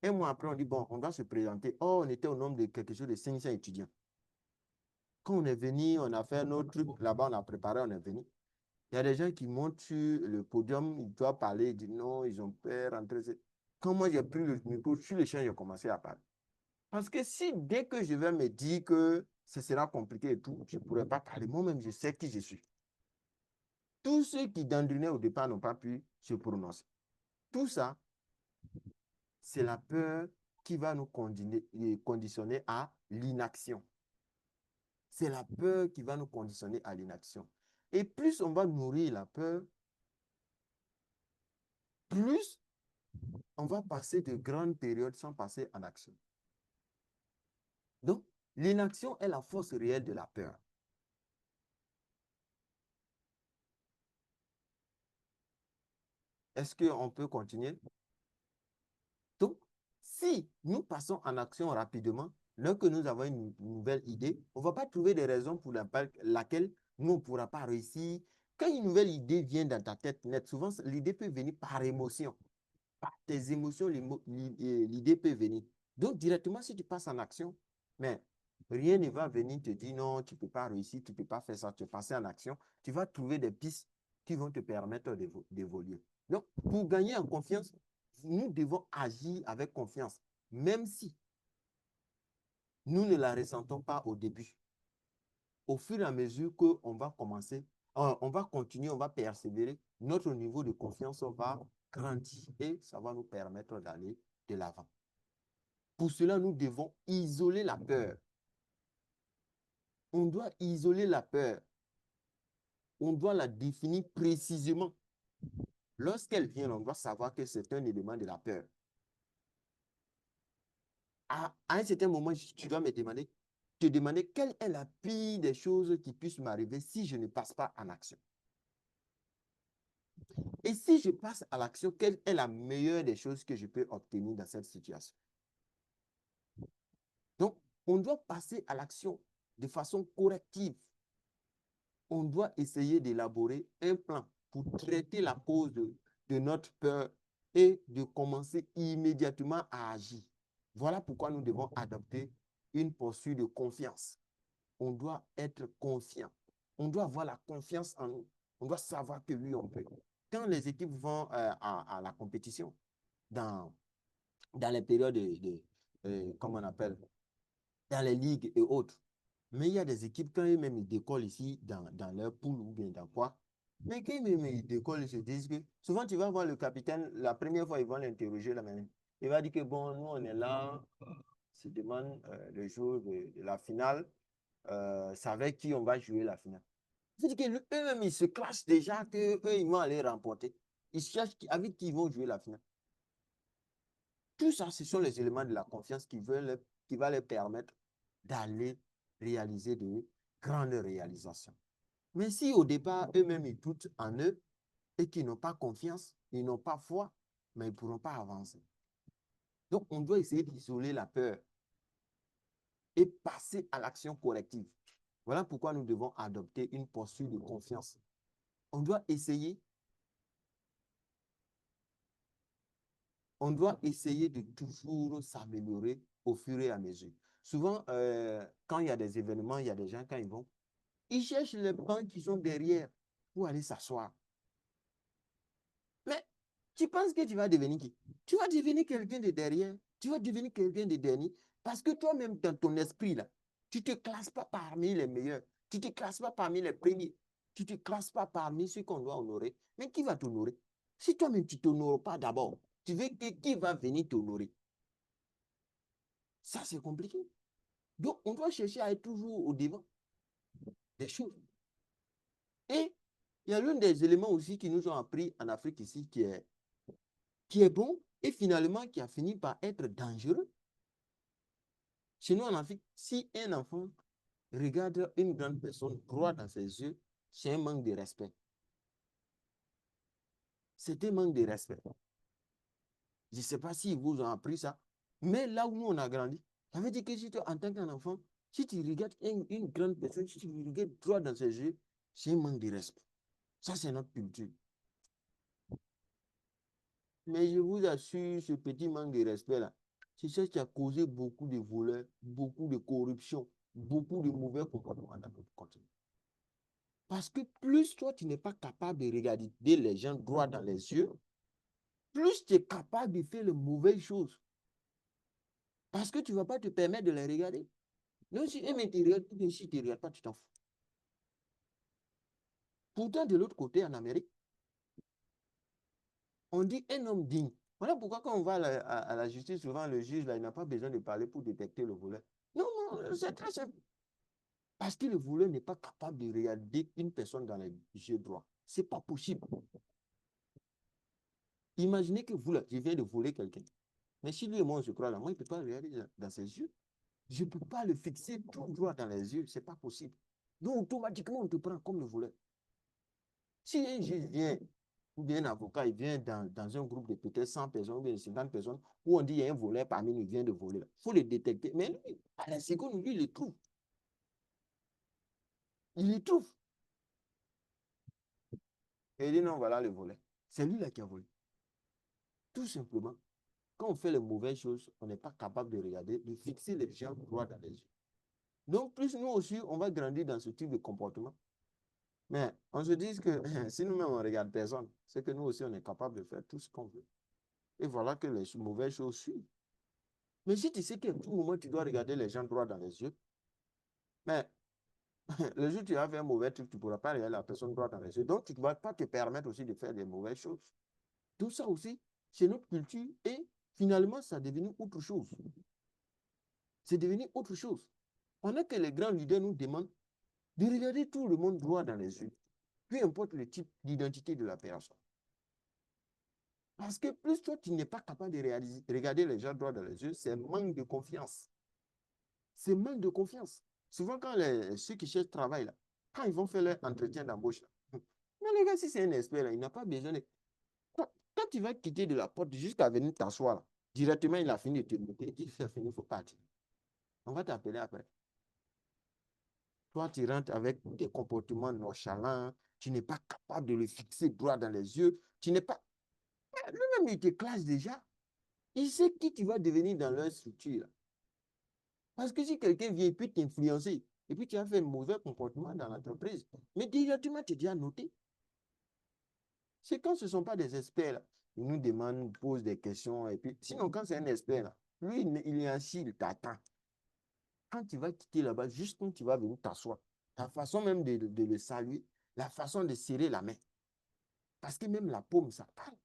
un mois après, on dit, bon, on doit se présenter. Oh, on était au nombre de quelque chose de 500 étudiants. Quand on est venu, on a fait notre truc, là-bas, on a préparé, on est venu. Il y a des gens qui montent sur le podium, ils doivent parler, ils disent non, ils ont peur, rentrer. Quand moi j'ai pris le micro sur le champ, j'ai commencé à parler. Parce que si dès que je vais me dire que ce sera compliqué et tout, je ne pourrai pas parler. Moi-même, je sais qui je suis. Tous ceux qui dandrinaient au départ n'ont pas pu se prononcer. Tout ça, c'est la peur qui va nous conditionner à l'inaction. C'est la peur qui va nous conditionner à l'inaction. Et plus on va nourrir la peur, plus on va passer de grandes périodes sans passer en action. Donc, l'inaction est la force réelle de la peur. Est-ce qu'on peut continuer? Donc, si nous passons en action rapidement, lorsque nous avons une nouvelle idée, on ne va pas trouver des raisons pour laquelle nous ne pourrons pas réussir. Quand une nouvelle idée vient dans ta tête net, souvent l'idée peut venir par émotion. Par tes émotions, l'idée peut venir. Donc, directement, si tu passes en action, mais rien ne va venir te dire non, tu ne peux pas réussir, tu ne peux pas faire ça, tu es passé en action. Tu vas trouver des pistes qui vont te permettre d'évoluer. Donc, pour gagner en confiance, nous devons agir avec confiance, même si nous ne la ressentons pas au début. Au fur et à mesure qu'on va commencer, on va continuer, on va persévérer, notre niveau de confiance va grandir et ça va nous permettre d'aller de l'avant. Pour cela, nous devons isoler la peur. On doit isoler la peur. On doit la définir précisément. Lorsqu'elle vient, on doit savoir que c'est un élément de la peur. À un certain moment, tu dois te demander quelle est la pire des choses qui puissent m'arriver si je ne passe pas en action. Et si je passe à l'action, quelle est la meilleure des choses que je peux obtenir dans cette situation? Donc, on doit passer à l'action de façon corrective. On doit essayer d'élaborer un plan pour traiter la cause de notre peur et de commencer immédiatement à agir. Voilà pourquoi nous devons adopter une posture de confiance. On doit être confiant. On doit avoir la confiance en nous. On doit savoir que oui, on peut. Quand les équipes vont à la compétition, dans les périodes comment on appelle, dans les ligues et autres, mais il y a des équipes, quand eux-mêmes ils décollent ici dans leur poule ou bien dans quoi, Mais quand ils décollent, ils se disent que souvent tu vas voir le capitaine, la première fois, ils vont l'interroger là maintenant. Il va dire que bon, nous on est là, se demande le jour de la finale, c'est avec qui on va jouer la finale. C'est que eux-mêmes, ils se classent déjà qu'eux, ils vont aller remporter. Ils cherchent avec qui ils vont jouer la finale. Tout ça, ce sont les éléments de la confiance qui va leur permettre d'aller réaliser de grandes réalisations. Mais si au départ, eux-mêmes, ils doutent en eux et qu'ils n'ont pas confiance, ils n'ont pas foi, mais ils ne pourront pas avancer. Donc, on doit essayer d'isoler la peur et passer à l'action corrective. Voilà pourquoi nous devons adopter une posture de confiance. On doit essayer de toujours s'améliorer au fur et à mesure. Souvent, quand il y a des événements, il y a des gens, quand ils vont, ils cherchent les bancs qui sont derrière pour aller s'asseoir. Mais tu penses que tu vas devenir qui? Tu vas devenir quelqu'un de derrière. Tu vas devenir quelqu'un de dernier. Parce que toi-même, dans ton esprit, là, tu ne te classes pas parmi les meilleurs. Tu ne te classes pas parmi les premiers. Tu ne te classes pas parmi ceux qu'on doit honorer. Mais qui va t'honorer? Si toi-même, tu ne t'honores pas d'abord, tu veux que qui va venir t'honorer? Ça, c'est compliqué. Donc, on doit chercher à être toujours au devant des choses. Et il y a l'un des éléments aussi qui nous ont appris en Afrique ici qui est bon et finalement qui a fini par être dangereux. Chez nous en Afrique, si un enfant regarde une grande personne droit dans ses yeux, c'est un manque de respect. C'est un manque de respect. Je ne sais pas si vous ont appris ça, mais là où nous on a grandi, ça veut dire que si toi, en tant qu'enfant, si tu regardes une grande personne, si tu regardes droit dans ses yeux, c'est un manque de respect. Ça, c'est notre culture. Mais je vous assure, ce petit manque de respect-là, c'est ça qui a causé beaucoup de voleurs, beaucoup de corruption, beaucoup de mauvais comportements dans notre continent. Parce que plus toi, tu n'es pas capable de regarder les gens droit dans les yeux, plus tu es capable de faire les mauvaises choses. Parce que tu ne vas pas te permettre de les regarder. Donc, si eux te regardent, si tu ne regardes pas, tu t'en fous. Pourtant, de l'autre côté, en Amérique, on dit un homme digne. Voilà pourquoi quand on va à la justice, souvent le juge, là, il n'a pas besoin de parler pour détecter le voleur. Non, non, c'est très simple. Parce que le voleur n'est pas capable de regarder une personne dans les yeux droits. Ce n'est pas possible. Imaginez que vous, là, je viens de voler quelqu'un. Mais si lui et moi, on se croit là, moi, il ne peut pas regarder dans ses yeux. Je ne peux pas le fixer tout droit dans les yeux. Ce n'est pas possible. Donc, automatiquement, on te prend comme le voleur. Si un juge vient, ou bien un avocat, il vient dans un groupe de peut-être 100 personnes ou bien 50 personnes, où on dit qu'il y a un voleur parmi nous, il vient de voler. Il faut le détecter. Mais lui, à la seconde, lui, il le trouve. Il le trouve. Et il dit non, voilà le voleur. C'est lui là qui a volé. Tout simplement. Quand on fait les mauvaises choses, on n'est pas capable de regarder, de fixer les gens droit dans les yeux. Donc, plus nous aussi, on va grandir dans ce type de comportement. Mais on se dit que si nous-mêmes, on ne regarde personne, c'est que nous aussi, on est capable de faire tout ce qu'on veut. Et voilà que les mauvaises choses suivent. Mais si tu sais qu'à tout moment, tu dois regarder les gens droit dans les yeux, mais le jour où tu as fait un mauvais truc, tu ne pourras pas regarder la personne droit dans les yeux. Donc, tu ne vas pas te permettre aussi de faire des mauvaises choses. Tout ça aussi, c'est notre culture et finalement, ça est devenu autre chose. C'est devenu autre chose. Pendant que les grands leaders nous demandent de regarder tout le monde droit dans les yeux, peu importe le type d'identité de la personne. Parce que plus toi, tu n'es pas capable de regarder les gens droit dans les yeux, c'est manque de confiance. C'est manque de confiance. Souvent, quand ceux qui cherchent travail, là, quand ils vont faire leur entretien d'embauche, mais les gars, si c'est un expert, là, il n'a pas besoin de... Quand tu vas quitter de la porte jusqu'à venir t'asseoir, directement, il a fini de te noter. Il a fini, il faut partir. On va t'appeler après. Toi, tu rentres avec des comportements nonchalants, tu n'es pas capable de le fixer droit dans les yeux, tu n'es pas... Lui-même, il te classe déjà. Il sait qui tu vas devenir dans leur structure. Parce que si quelqu'un vient et peut t'influencer, et puis tu as fait un mauvais comportement dans l'entreprise, mais directement, tu es déjà noté. C'est quand ce ne sont pas des experts, là. Ils nous demandent, posent des questions, et puis, sinon, quand c'est un expert, là, lui, il est assis, il t'attend. Quand tu vas quitter là-bas, juste quand tu vas venir t'asseoir, la façon même de le saluer, la façon de serrer la main, Parce que même la paume, ça parle.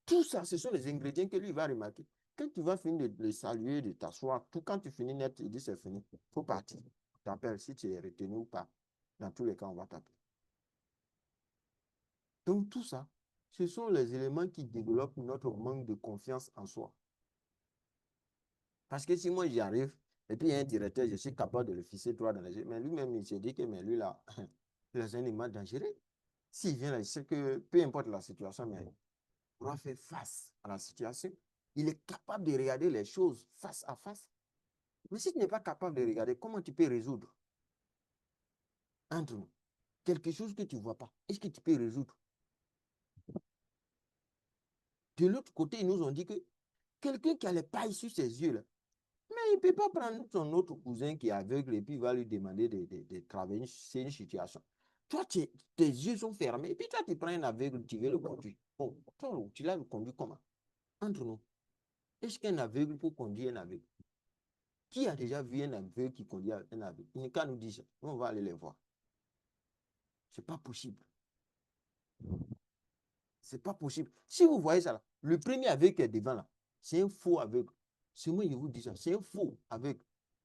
Tout ça, ce sont les ingrédients que lui va remarquer. Quand tu vas finir de le saluer, de t'asseoir, tout quand tu finis net, il dit c'est fini. Il faut partir. T'appelles si tu es retenu ou pas. Dans tous les cas, on va t'appeler. Donc tout ça, ce sont les éléments qui développent notre manque de confiance en soi. Parce que si moi j'y arrive, et puis il y a un directeur, je suis capable de le fixer droit dans les yeux, mais lui-même, il se dit que mais lui là, il est un animal dangereux. S'il vient là, il sait que peu importe la situation, mais il pourra faire face à la situation. Il est capable de regarder les choses face à face. Mais si tu n'es pas capable de regarder, comment tu peux résoudre entre nous quelque chose que tu ne vois pas? Est-ce que tu peux résoudre? De l'autre côté, ils nous ont dit que quelqu'un qui a les pailles sur ses yeux, là, mais il ne peut pas prendre son autre cousin qui est aveugle et puis il va lui demander de travailler. C'est une situation. Toi, tes yeux sont fermés et puis toi, tu prends un aveugle, tu veux le conduire. Bon, toi, tu l'as conduit comment? Entre nous. Est-ce qu'un aveugle peut conduire un aveugle? Qui a déjà vu un aveugle qui conduit un aveugle? Il n'y a qu'à nous dire ça. On va aller les voir. Ce n'est pas possible. Ce n'est pas possible. Si vous voyez ça, là, le premier aveugle qui est devant, là, c'est un faux aveugle. C'est moi, je vous dis ça. C'est un faux aveugle.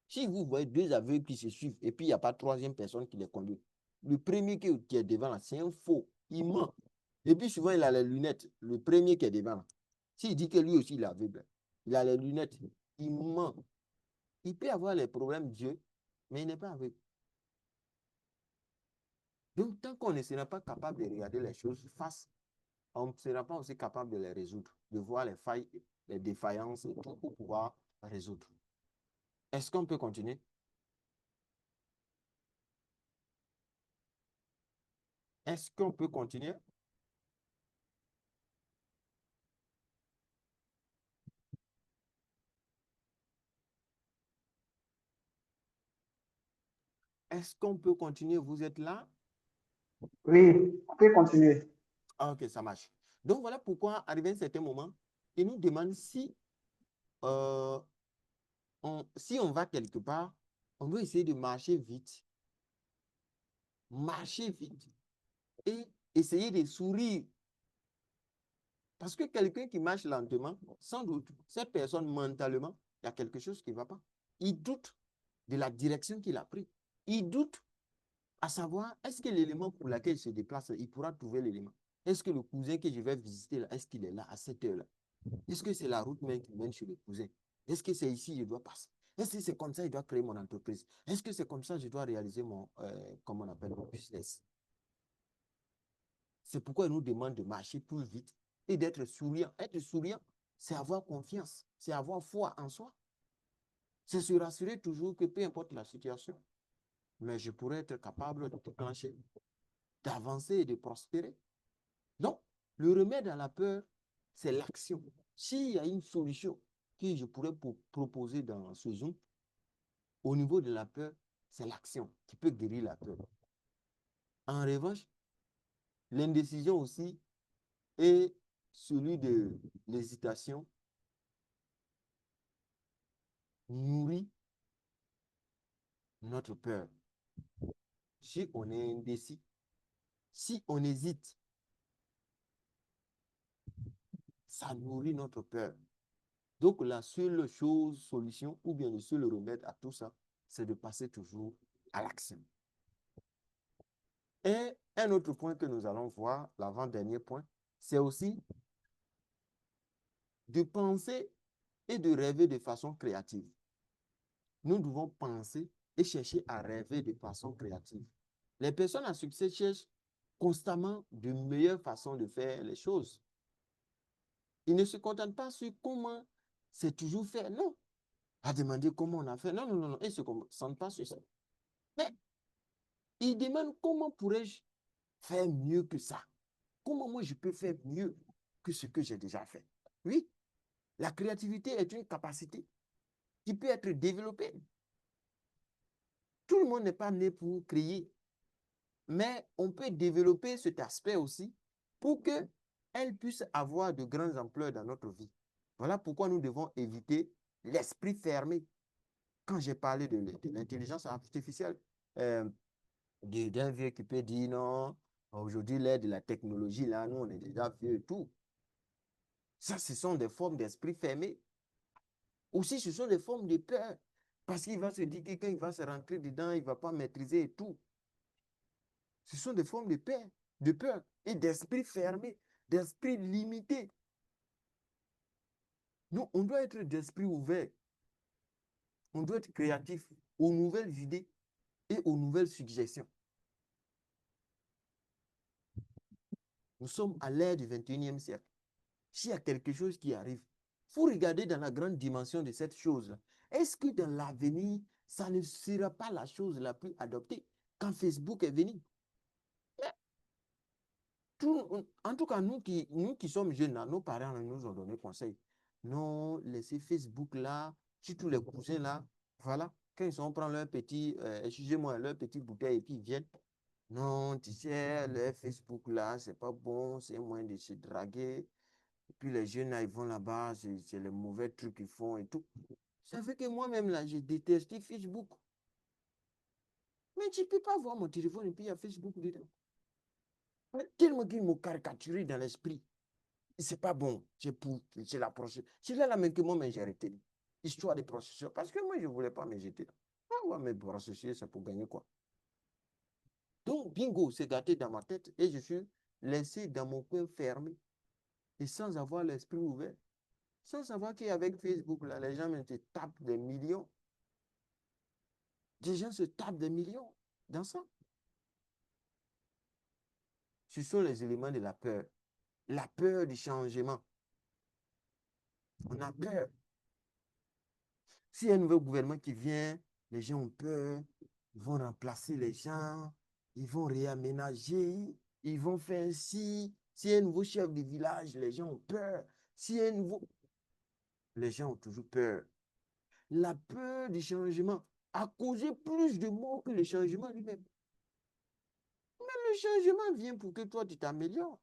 Si vous voyez deux aveugles qui se suivent et puis il n'y a pas troisième personne qui les conduit, le premier qui est devant, là, c'est un faux. Il ment. Et puis souvent, il a les lunettes. Le premier qui est devant, là, s'il dit que lui aussi, il est aveugle, il a les lunettes, il ment. Il peut avoir les problèmes Dieu, mais il n'est pas aveugle. Donc, tant qu'on ne sera pas capable de regarder les choses face, on ne sera pas aussi capable de les résoudre, de voir les failles, les défaillances et tout pour pouvoir résoudre. Est-ce qu'on peut continuer? Est-ce qu'on peut continuer? Est-ce qu'on peut continuer? Vous êtes là? Oui, on peut continuer. Ah, ok, ça marche. Donc, voilà pourquoi, arrivé à un certain moment, il nous demande si, euh, si on va quelque part, on veut essayer de marcher vite et essayer de sourire. Parce que quelqu'un qui marche lentement, sans doute, cette personne mentalement, il y a quelque chose qui ne va pas. Il doute de la direction qu'il a prise. Il doute à savoir, est-ce que l'élément pour lequel il se déplace, il pourra trouver l'élément? Est-ce que le cousin que je vais visiter, là, est-ce qu'il est là à cette heure-là? Est-ce que c'est la route même qui mène chez le cousin? Est-ce que c'est ici que je dois passer? Est-ce que c'est comme ça que je dois créer mon entreprise? Est-ce que c'est comme ça que je dois réaliser mon, comment on appelle, mon business? C'est pourquoi il nous demande de marcher plus vite et d'être souriant. Être souriant, c'est avoir confiance, c'est avoir foi en soi. C'est se rassurer toujours que peu importe la situation, mais je pourrais être capable de déclencher, d'avancer et de prospérer. Donc, le remède à la peur, c'est l'action. S'il y a une solution que je pourrais proposer dans ce Zoom, au niveau de la peur, c'est l'action qui peut guérir la peur. En revanche, l'indécision aussi et celui de l'hésitation nourrit notre peur. Si on est indécis, si on hésite, ça nourrit notre peur. Donc, la seule chose, solution, ou bien le seul remède à tout ça, c'est de passer toujours à l'action. Et un autre point que nous allons voir, l'avant-dernier point, c'est aussi de penser et de rêver de façon créative. Nous devons penser et chercher à rêver de façon créative. Les personnes à succès cherchent constamment de meilleures façons de faire les choses. Ils ne se contentent pas sur comment c'est toujours fait. Non. À demander comment on a fait. Non, non, non, non. Ils ne se concentrent pas sur ça. Mais ils demandent comment pourrais-je faire mieux que ça? Comment moi je peux faire mieux que ce que j'ai déjà fait? Oui, la créativité est une capacité qui peut être développée. Tout le monde n'est pas né pour créer, mais on peut développer cet aspect aussi pour qu'elle puisse avoir de grandes ampleurs dans notre vie. Voilà pourquoi nous devons éviter l'esprit fermé. Quand j'ai parlé de l'intelligence artificielle, d'un vieux qui peut dire non, Aujourd'hui, l'ère de la technologie, là, nous, on est déjà vieux et tout. Ça, ce sont des formes d'esprit fermé. Aussi, ce sont des formes de peur. Parce qu'il va se dire que quand il va se rentrer dedans, il ne va pas maîtriser et tout. Ce sont des formes de peur et d'esprit fermé, d'esprit limité. Nous, on doit être d'esprit ouvert. On doit être créatif aux nouvelles idées et aux nouvelles suggestions. Nous sommes à l'ère du 21e siècle. S'il y a quelque chose qui arrive, il faut regarder dans la grande dimension de cette chose-là. Est-ce que dans l'avenir, ça ne sera pas la chose la plus adoptée quand Facebook est venu? En tout cas, nous qui sommes jeunes, là, nos parents nous ont donné conseil. Non, laissez Facebook là, surtout les cousins là, voilà, quand ils sont prendre leur petit, excusez-moi, leur petite bouteille et puis ils viennent. Non, tu sais, le Facebook là, c'est pas bon, c'est moins de se draguer. Et puis les jeunes là, ils vont là-bas, c'est les mauvais trucs qu'ils font et tout. Ça fait que moi-même là, j'ai détesté Facebook. Mais tu ne peux pas voir mon téléphone et puis il y a Facebook dedans. Tellement qu'ils m'ont caricaturé dans l'esprit. C'est pas bon. C'est la procédure. C'est là même que moi, j'ai arrêté. Histoire de processus. Parce que moi, je ne voulais pas me jeter. Ah ouais, mais processus, c'est pour gagner quoi? Donc, bingo, c'est gâté dans ma tête et je suis laissé dans mon coin fermé et sans avoir l'esprit ouvert. Sans savoir qu'avec Facebook, là, les gens te tapent des millions. Des gens se tapent des millions dans ça. Ce sont les éléments de la peur. La peur du changement. On a peur. S'il y a un nouveau gouvernement qui vient, les gens ont peur, ils vont remplacer les gens, ils vont réaménager, ils vont faire ci. S'il y a un nouveau chef de village, les gens ont peur. S'il y a un nouveau... Les gens ont toujours peur. La peur du changement a causé plus de morts que le changement lui-même. Même le changement vient pour que toi, tu t'améliores.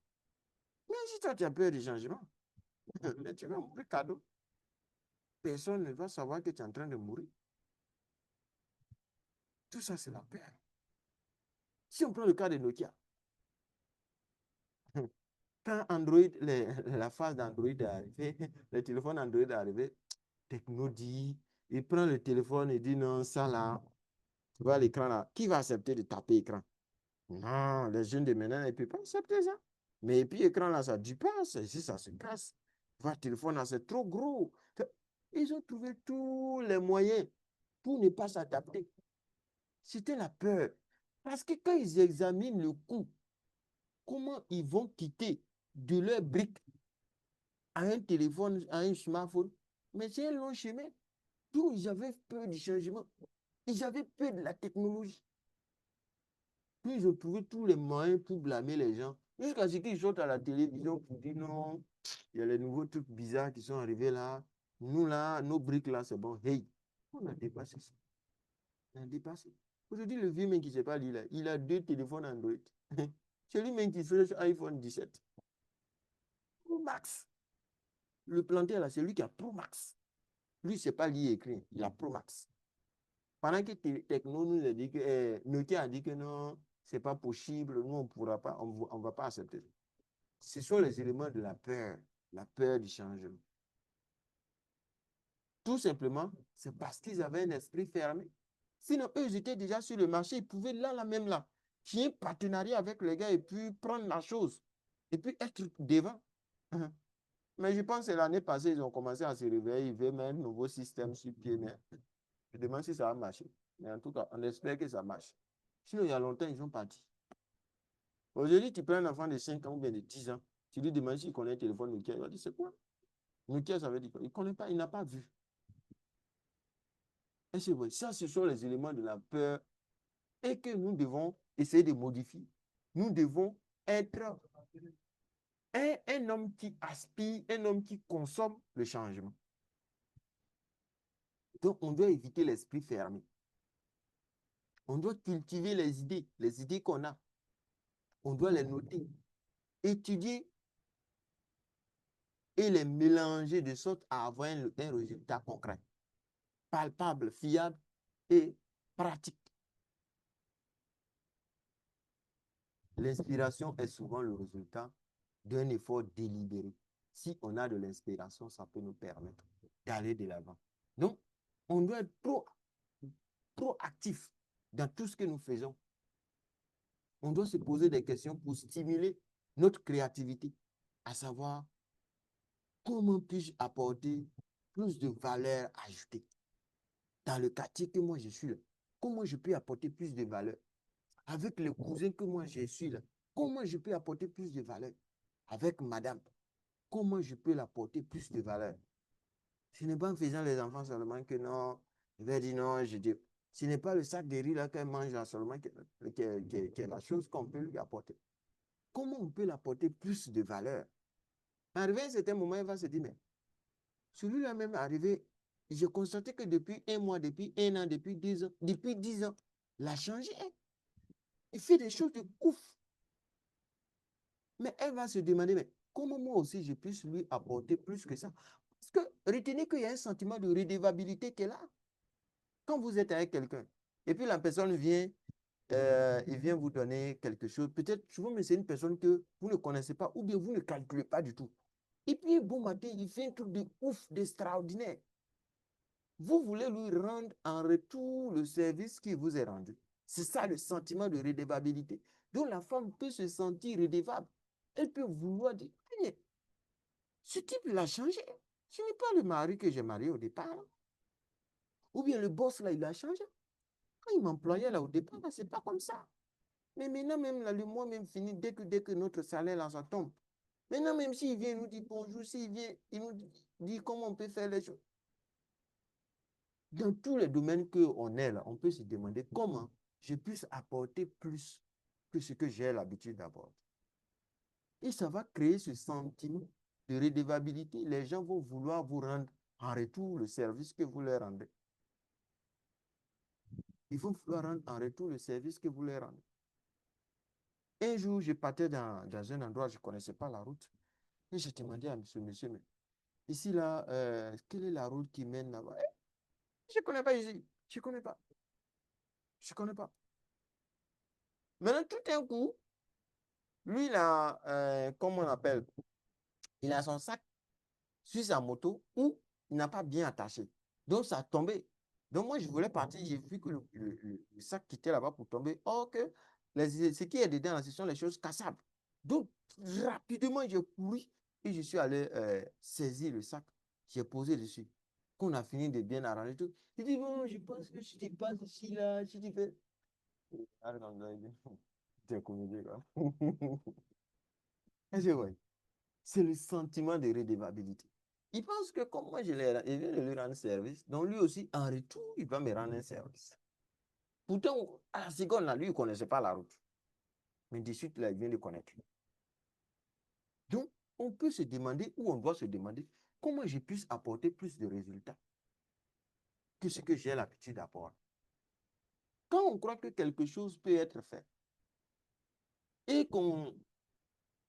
Mais si toi, tu as peur du changement, tu vas mourir cadeau. Personne ne va savoir que tu es en train de mourir. Tout ça, c'est la peur. Si on prend le cas de Nokia, quand Android, la phase d'Android est arrivée, le téléphone Android est arrivé, Techno dit, il prend le téléphone et dit non, ça là, tu vois l'écran là, qui va accepter de taper l'écran? Non, les jeunes de maintenant ne peuvent pas accepter ça. Mais puis l'écran là, ça dépasse, si ça se casse. Tu vois, le téléphone là, c'est trop gros. Ils ont trouvé tous les moyens pour ne pas s'adapter. C'était la peur. Parce que quand ils examinent le coût, comment ils vont quitter de leur brique à un téléphone, à un smartphone, mais c'est un long chemin. Donc, ils avaient peur du changement. Ils avaient peur de la technologie. Puis, ils ont trouvé tous les moyens pour blâmer les gens. Jusqu'à ce qu'ils sortent à la télévision pour dire non, il y a les nouveaux trucs bizarres qui sont arrivés là. Nous, là, nos briques là, c'est bon. Hey, on a dépassé ça. On a dépassé. Aujourd'hui, le vieux mec qui ne sait pas lire, là, il a 2 téléphones Android. C'est lui-même qui fait iPhone 17. Pro Max. Le planter là, c'est lui qui a Pro Max. Lui, il ne sait pas lire et écrire. Il a Pro Max. Pendant que Techno nous a dit que, Nokia a dit que non, c'est pas possible, nous, on pourra pas, on va pas accepter. Ce sont les éléments de la peur du changement. Tout simplement, c'est parce qu'ils avaient un esprit fermé. Sinon, eux, ils étaient déjà sur le marché, ils pouvaient là, même là, qui un partenariat avec les gars et puis prendre la chose. Et puis être devant. Mais je pense que l'année passée, ils ont commencé à se réveiller, ils veulent mettre un nouveau système sur pied. Mais je demande si ça va marcher. Mais en tout cas, on espère que ça marche. Sinon, il y a longtemps, ils sont partis. Aujourd'hui, tu prends un enfant de 5 ans ou bien de 10 ans, tu lui demandes s'il connaît un téléphone Nokia. Il va dire, c'est quoi? Nokia, ça veut dire quoi? Il ne connaît pas, il n'a pas vu. Et c'est vrai, ça, ce sont les éléments de la peur et que nous devons essayer de modifier. Nous devons être un homme qui aspire, un homme qui consomme le changement. Donc, on doit éviter l'esprit fermé. On doit cultiver les idées qu'on a. On doit les noter, étudier et les mélanger de sorte à avoir un résultat concret, palpable, fiable et pratique. L'inspiration est souvent le résultat d'un effort délibéré. Si on a de l'inspiration, ça peut nous permettre d'aller de l'avant. Donc, on doit être trop actif dans tout ce que nous faisons. On doit se poser des questions pour stimuler notre créativité, à savoir comment puis-je apporter plus de valeur ajoutée dans le quartier que moi je suis là. Comment je peux apporter plus de valeur avec les cousins que moi je suis là. Comment je peux apporter plus de valeur avec madame. Comment je peux l'apporter plus de valeur. Ce n'est pas en faisant les enfants seulement que non, je vais dire non, je dis. Ce n'est pas le sac de riz là qu'elle mange là seulement qui est la chose qu'on peut lui apporter. Comment on peut l'apporter plus de valeur? Arrivé à un certain moment, il va se dire, mais celui-là même arrivé, j'ai constaté que depuis un mois, depuis un an, depuis 10 ans, il a changé. Il fait des choses de ouf. Mais elle va se demander, mais comment moi aussi je puisse lui apporter plus que ça? Parce que retenez qu'il y a un sentiment de redevabilité qui est là. Quand vous êtes avec quelqu'un, et puis la personne vient, il vient vous donner quelque chose, peut-être souvent, mais c'est une personne que vous ne connaissez pas, ou bien vous ne calculez pas du tout. Et puis, bon matin, il fait un truc de ouf, d'extraordinaire. Vous voulez lui rendre en retour le service qui vous est rendu. C'est ça le sentiment de redevabilité. Donc la femme peut se sentir redevable. Elle peut vouloir dire, mais ce type l'a changé. Ce n'est pas le mari que j'ai marié au départ. Ou bien le boss là, il a changé. Quand il m'employait là au départ, ce n'est pas comme ça. Mais maintenant même là, le mois même fini, dès que notre salaire là, ça tombe. Maintenant même s'il vient nous dire bonjour, s'il vient, il nous dit comment on peut faire les choses. Dans tous les domaines qu'on est là, on peut se demander comment je puisse apporter plus que ce que j'ai l'habitude d'apporter. Et ça va créer ce sentiment de redevabilité. Les gens vont vouloir vous rendre en retour le service que vous leur rendez. Ils vont vouloir rendre en retour le service que vous leur rendez. Un jour, je partais dans un endroit, je ne connaissais pas la route. Et j'ai demandé à monsieur, mais ici, là, quelle est la route qui mène là-bas? Je ne connais pas ici. Je ne connais pas. Je ne connais pas. Maintenant, tout d'un coup, lui, il a, comment on appelle, il a son sac sur sa moto où il n'a pas bien attaché. Donc, ça a tombé. Donc, moi, je voulais partir. J'ai vu que le sac qui était là-bas pour tomber. Or, que ce qui est dedans, ce sont les choses cassables. Donc, rapidement, j'ai couru et je suis allé saisir le sac. J'ai posé dessus. Qu'on a fini de bien arranger tout. Il dit, bon, je pense que si tu passes ici, là, si tu fais. C'est comédie, quoi. C'est le sentiment de redevabilité. Il pense que comme moi, il vient de lui rendre service, donc lui aussi, en retour, il va me rendre un service. Pourtant, à la seconde, là, lui, il ne connaissait pas la route. Mais de suite, là, il vient de connaître. Donc, on peut se demander, ou on doit se demander, comment je puisse apporter plus de résultats que ce que j'ai l'habitude d'apporter. Quand on croit que quelque chose peut être fait, et qu'on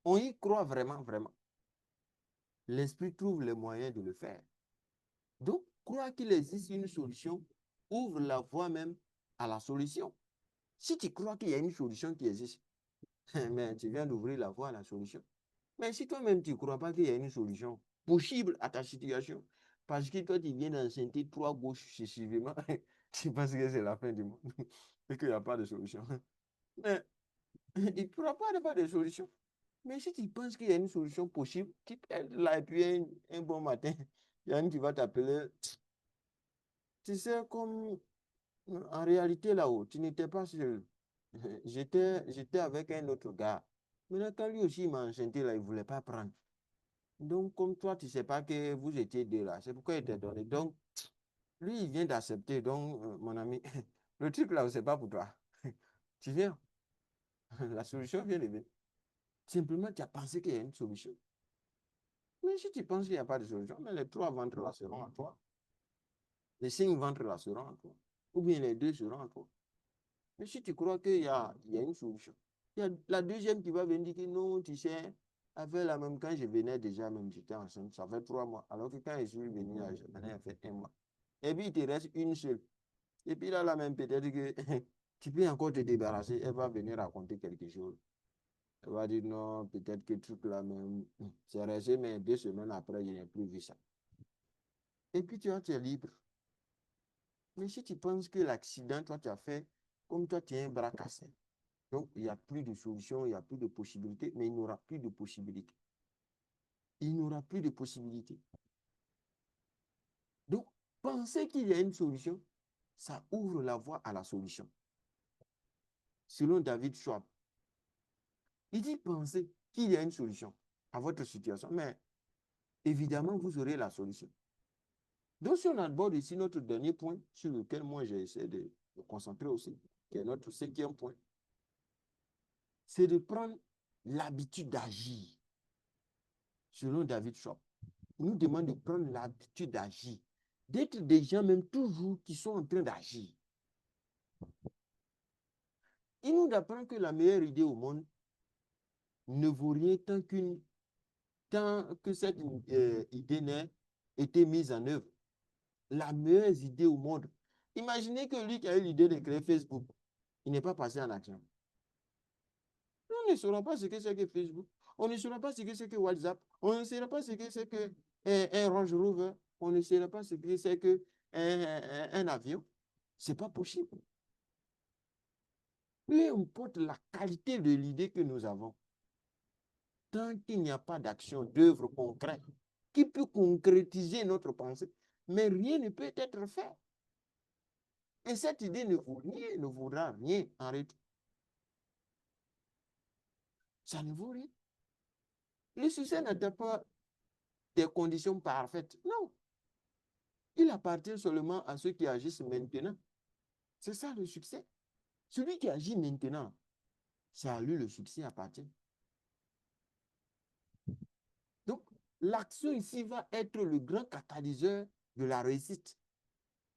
y croit vraiment, vraiment, l'esprit trouve les moyens de le faire. Donc, croire qu'il existe une solution ouvre la voie même à la solution. Si tu crois qu'il y a une solution qui existe, mais tu viens d'ouvrir la voie à la solution. Mais si toi-même, tu ne crois pas qu'il y a une solution possible à ta situation, parce que toi, tu viens d'enceinter 3 gauches successivement, tu penses que c'est la fin du monde et qu'il n'y a pas de solution. Mais il ne pourra pas y avoir de solution. Mais si tu penses qu'il y a une solution possible, tu peux être là et puis un bon matin, il y a une qui va t'appeler. Tu sais, comme en réalité là-haut, tu n'étais pas seul. J'étais avec un autre gars. Maintenant, quand lui aussi m'a enchanté là, il ne voulait pas prendre. Donc, comme toi, tu ne sais pas que vous étiez deux là, c'est pourquoi il t'a donné. Donc, lui, il vient d'accepter. Donc, mon ami, le truc là, ce n'est pas pour toi. Tu viens, la solution vient de venir. Simplement, tu as pensé qu'il y a une solution. Mais si tu penses qu'il n'y a pas de solution, mais les 3 ventres là seront à toi. Les 5 ventres là seront à toi. Ou bien les 2 seront à toi. Mais si tu crois qu'il y a une solution, il y a la deuxième qui va venir dire que non, tu sais, avec la même, quand je venais déjà, même j'étais enceinte, ça fait 3 mois. Alors que quand je suis venu, j'en ai fait un mois. Et puis, il te reste une seule. Et puis là, même, peut-être que tu peux encore te débarrasser, elle va venir raconter quelque chose. Elle va dire non, peut-être que le truc là, même, c'est resté, mais 2 semaines après, je n'ai plus vu ça. Et puis tu es libre. Mais si tu penses que l'accident, toi, tu as fait, comme toi, tu as un bras cassé. Donc, il n'y a plus de solution, il n'y a plus de possibilité, mais il n'y aura plus de possibilité. Il n'y aura plus de possibilité. Donc, penser qu'il y a une solution, ça ouvre la voie à la solution. Selon David Schwab, il dit penser qu'il y a une solution à votre situation, mais évidemment, vous aurez la solution. Donc, si on aborde ici notre dernier point, sur lequel moi j'ai essayé de me concentrer aussi, qui est notre 5e point, c'est de prendre l'habitude d'agir. Selon David Schwab, il nous demande de prendre l'habitude d'agir, d'être des gens même toujours qui sont en train d'agir. Il nous apprend que la meilleure idée au monde ne vaut rien tant que cette idée n'a été mise en œuvre. La meilleure idée au monde. Imaginez que lui qui a eu l'idée de créer Facebook, il n'est pas passé en action. On ne saura pas ce que c'est que Facebook. On ne saura pas ce que c'est que WhatsApp. On ne saura pas ce que c'est que un Range Rover. On ne saura pas ce que c'est que un avion. Ce n'est pas possible. Peu importe la qualité de l'idée que nous avons, tant qu'il n'y a pas d'action, d'œuvre concrète, qui peut concrétiser notre pensée, mais rien ne peut être fait. Et cette idée ne vaut rien, ne vaudra rien en retour. Ça ne vaut rien. Le succès n'atteint pas des conditions parfaites. Non. Il appartient seulement à ceux qui agissent maintenant. C'est ça le succès. Celui qui agit maintenant, c'est à lui le succès appartient. Donc, l'action ici va être le grand catalyseur de la réussite.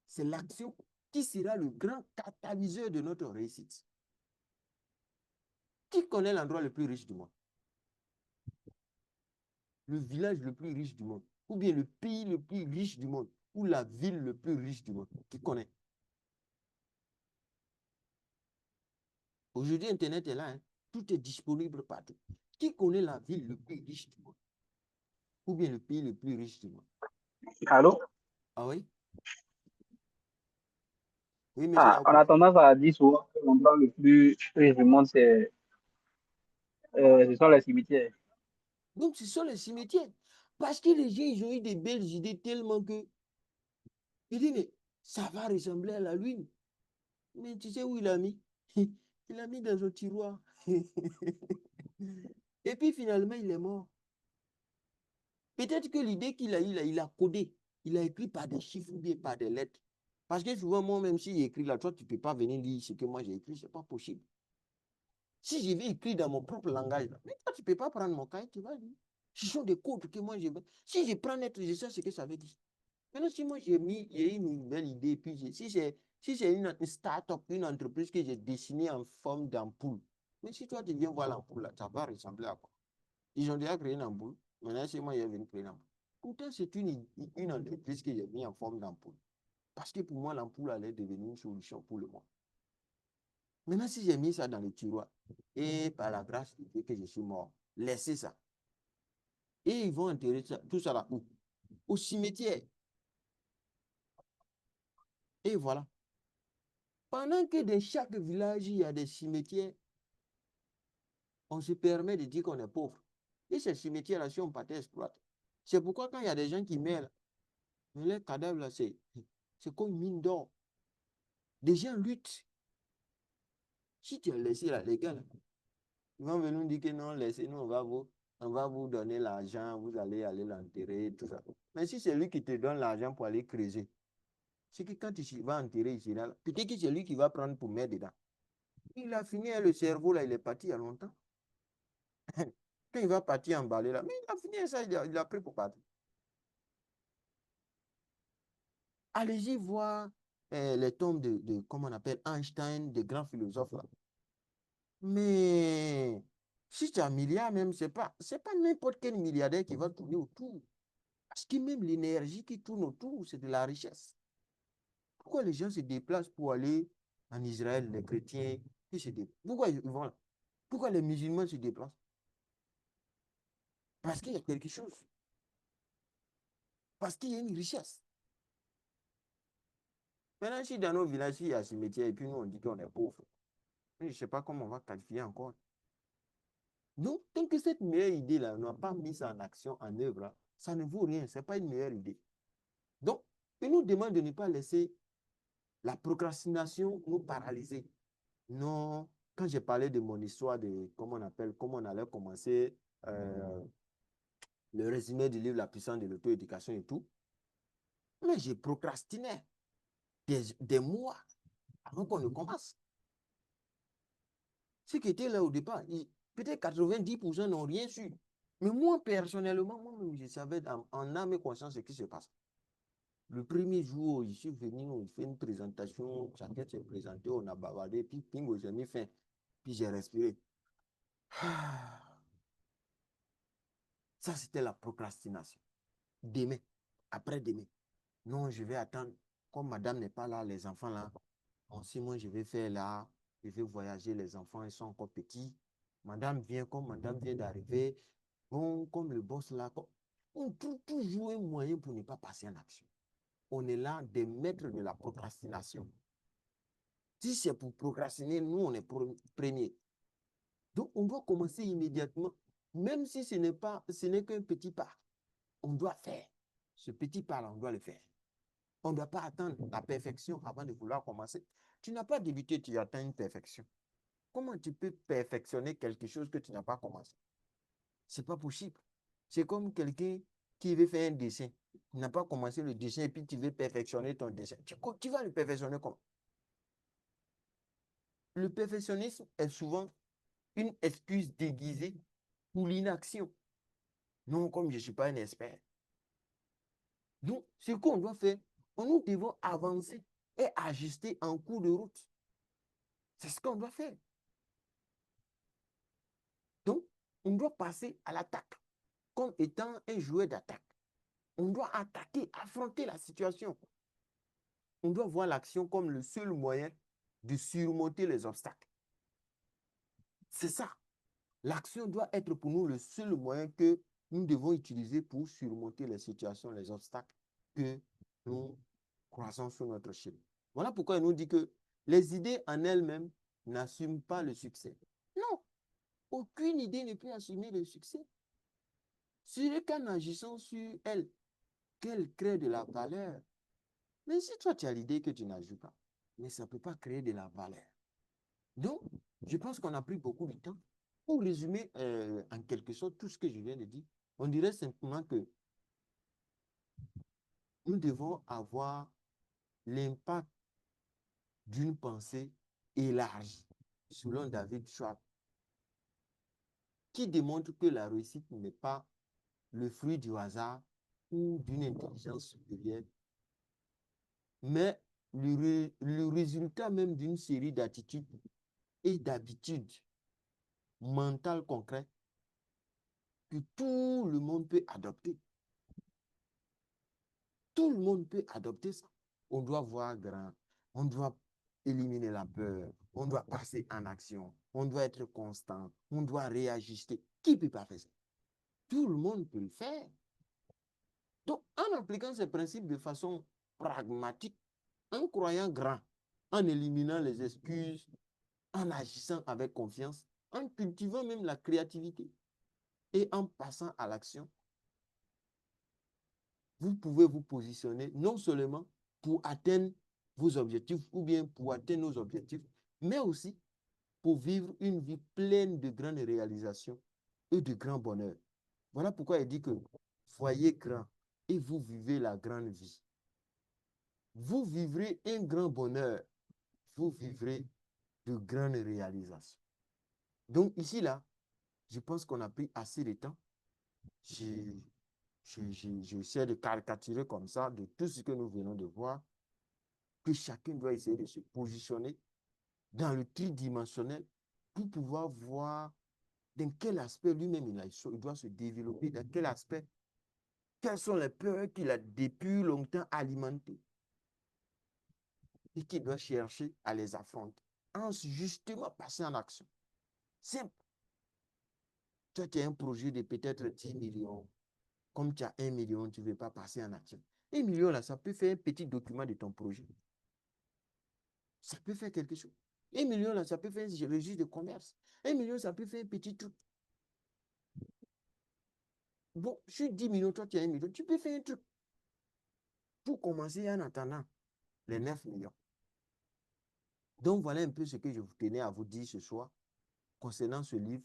C'est l'action qui sera le grand catalyseur de notre réussite. Qui connaît l'endroit le plus riche du monde? Le village le plus riche du monde? Ou bien le pays le plus riche du monde? Ou la ville le plus riche du monde? Qui connaît? Aujourd'hui, Internet est là. Hein? Tout est disponible partout. Qui connaît la ville le plus riche du monde? Ou bien le pays le plus riche du monde? Allô? Ah oui? Oui, monsieur Ah, on Yacoub. a tendance à dire souvent que l'endroit le plus riche du monde, ce sont les cimetières. Donc, ce sont les cimetières. Parce que les gens, ils ont eu des belles idées tellement que... Il dit, mais ça va ressembler à la lune. Mais tu sais où il a mis? Il a mis dans un tiroir. Et puis finalement, il est mort. Peut-être que l'idée qu'il a eue, là, il a codé. Il a écrit par des chiffres ou bien par des lettres. Parce que souvent, moi, même si j'écris là, toi, tu ne peux pas venir lire ce que moi j'ai écrit. Ce n'est pas possible. Si je vais écrire dans mon propre langage, là, mais toi, tu ne peux pas prendre mon cahier, tu vas lire. Ce sont des codes que moi, je vais. Si je prends lettre, je sais ce que ça veut dire. Maintenant, si moi, j'ai une belle idée, puis si c'est une start-up, une entreprise que j'ai dessinée en forme d'ampoule, mais si toi, tu viens voir l'ampoule, là, ça va ressembler à quoi? Ils ont déjà créé une ampoule. Maintenant, c'est moi, qui viens créer une ampoule. Pourtant, c'est une entreprise que j'ai mis en forme d'ampoule. Parce que pour moi, l'ampoule allait devenir une solution pour le monde. Maintenant, si j'ai mis ça dans le tiroir, et par la grâce de Dieu que je suis mort, laissez ça. Et ils vont enterrer ça, tout ça là où? Au cimetière. Et voilà. Pendant que dans chaque village, il y a des cimetières, on se permet de dire qu'on est pauvre. Et ces cimetières-là, si on partait exploiter. C'est pourquoi quand il y a des gens qui meurent, les cadavres, là, c'est comme une mine d'or. Des gens luttent. Si tu as laissé là, les gars, là, ils vont venir nous dire que non, laissez-nous, on va vous donner l'argent, vous allez l'enterrer, tout ça. Mais si c'est lui qui te donne l'argent pour aller creuser, c'est que quand tu vas enterrer ici, là, peut-être que c'est lui qui va prendre pour mettre dedans. Il a fini, le cerveau, là, il est parti il y a longtemps. Quand il va partir emballer là, mais il a fini ça, il a pris pour partir. Allez-y voir les tombes comment on appelle, Einstein, des grands philosophes là. Mais si tu as un milliard même, c'est pas n'importe quel milliardaire qui va tourner autour. Parce que même l'énergie qui tourne autour, c'est de la richesse. Pourquoi les gens se déplacent pour aller en Israël, les chrétiens, pourquoi ils vont là? Pourquoi les musulmans se déplacent? Parce qu'il y a quelque chose. Parce qu'il y a une richesse. Maintenant, si dans nos villages, il y a ce métier et puis nous, on dit qu'on est pauvre, je ne sais pas comment on va qualifier encore. Donc, tant que cette meilleure idée-là, on n'a pas mis ça en action, en œuvre, là, ça ne vaut rien. Ce n'est pas une meilleure idée. Donc, il nous demande de ne pas laisser la procrastination nous paralyser. Non, quand j'ai parlé de mon histoire de, comment on appelle, comment on allait commencer le résumé du livre La puissance de l'auto-éducation et tout, mais j'ai procrastiné des mois avant qu'on ne commence. Ceux qui étaient là au départ, peut-être 90% n'ont rien su. Mais moi, personnellement, moi-même, je savais en âme et conscience ce qui se passe. Le premier jour, je suis venu, on fait une présentation, chacun s'est présenté, on a bavardé, puis pingo, j'ai mis fin. Puis j'ai respiré. Ça, c'était la procrastination. Demain, après-demain. Non, je vais attendre. Comme madame n'est pas là, les enfants là, en 6 mois, je vais faire là, je vais voyager, les enfants, ils sont encore petits. Madame vient, comme madame vient d'arriver. Bon, comme le boss là, on trouve toujours un moyen pour ne pas passer en action. On est là des maîtres de la procrastination. Si c'est pour procrastiner, nous, on est premiers. Donc, on doit commencer immédiatement, même si ce n'est qu'un petit pas. On doit faire. Ce petit pas-là, on doit le faire. On ne doit pas attendre la perfection avant de vouloir commencer. Tu n'as pas débuté, tu atteins une perfection. Comment tu peux perfectionner quelque chose que tu n'as pas commencé? Ce n'est pas possible. C'est comme quelqu'un qui veut faire un dessin. Tu n'as pas commencé le dessin et puis tu veux perfectionner ton dessin. Tu vas le perfectionner comment? Le perfectionnisme est souvent une excuse déguisée pour l'inaction. Non, comme je ne suis pas un expert. Donc, ce qu'on doit faire, nous devons avancer et ajuster en cours de route. C'est ce qu'on doit faire. Donc, on doit passer à l'attaque comme étant un jouet d'attaque. On doit attaquer, affronter la situation. On doit voir l'action comme le seul moyen de surmonter les obstacles. C'est ça. L'action doit être pour nous le seul moyen que nous devons utiliser pour surmonter les situations, les obstacles que nous croisons sur notre chemin. Voilà pourquoi il nous dit que les idées en elles-mêmes n'assument pas le succès. Non, aucune idée ne peut assumer le succès. C'est qu'en agissant sur elle, qu'elle crée de la valeur. Mais si toi, tu as l'idée que tu n'ajoutes pas, mais ça ne peut pas créer de la valeur. Donc, je pense qu'on a pris beaucoup de temps. Pour résumer en quelque sorte tout ce que je viens de dire, on dirait simplement que nous devons avoir l'impact d'une pensée élargie, selon David Schwab, qui démontre que la réussite n'est pas le fruit du hasard ou d'une intelligence supérieure, mais le résultat même d'une série d'attitudes et d'habitudes mentales concrètes que tout le monde peut adopter. Tout le monde peut adopter ça. On doit voir grand, on doit éliminer la peur, on doit passer en action, on doit être constant, on doit réajuster. Qui ne peut pas faire ça? Tout le monde peut le faire. Donc, en appliquant ces principes de façon pragmatique, en croyant grand, en éliminant les excuses, en agissant avec confiance, en cultivant même la créativité et en passant à l'action, vous pouvez vous positionner non seulement pour atteindre vos objectifs ou bien pour atteindre nos objectifs, mais aussi pour vivre une vie pleine de grandes réalisations et de grands bonheurs. Voilà pourquoi il dit que soyez grand et vous vivez la grande vie. Vous vivrez un grand bonheur, vous vivrez de grandes réalisations. Donc ici, là, je pense qu'on a pris assez de temps. J'essaie de caricaturer comme ça de tout ce que nous venons de voir, que chacun doit essayer de se positionner dans le tridimensionnel pour pouvoir voir dans quel aspect lui-même il doit se développer, dans quel aspect, quelles sont les peurs qu'il a depuis longtemps alimentées et qu'il doit chercher à les affronter, en justement passer en action. Simple. Toi, tu as un projet de peut-être 10 millions. Comme tu as 1 million, tu ne veux pas passer en action. 1 million, là, ça peut faire un petit document de ton projet. Ça peut faire quelque chose. 1 million, là, ça peut faire un registre de commerce. 1 million, ça peut faire un petit truc. Bon, je suis 10 millions, toi, tu as 1 million. Tu peux faire un truc pour commencer en attendant les 9 millions. Donc, voilà un peu ce que je tenais à vous dire ce soir concernant ce livre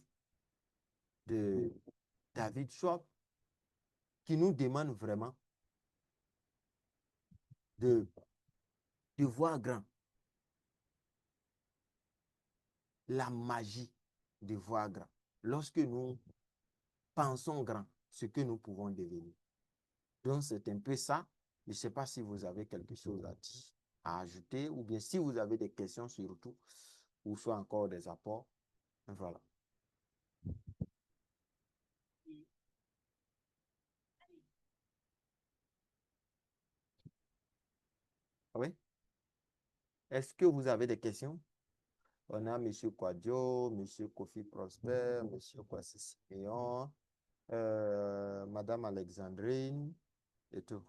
de David Schwab qui nous demande vraiment de voir grand. La magie de voir grand. Lorsque nous pensons grand, ce que nous pouvons devenir. Donc, c'est un peu ça. Je ne sais pas si vous avez quelque chose à dire, à ajouter, ou bien si vous avez des questions surtout, ou soit encore des apports. Voilà. Oui? Est-ce que vous avez des questions? On a M. Quadio, M. Kofi Prosper, M. Kwasi Siméon, Madame Alexandrine et tout.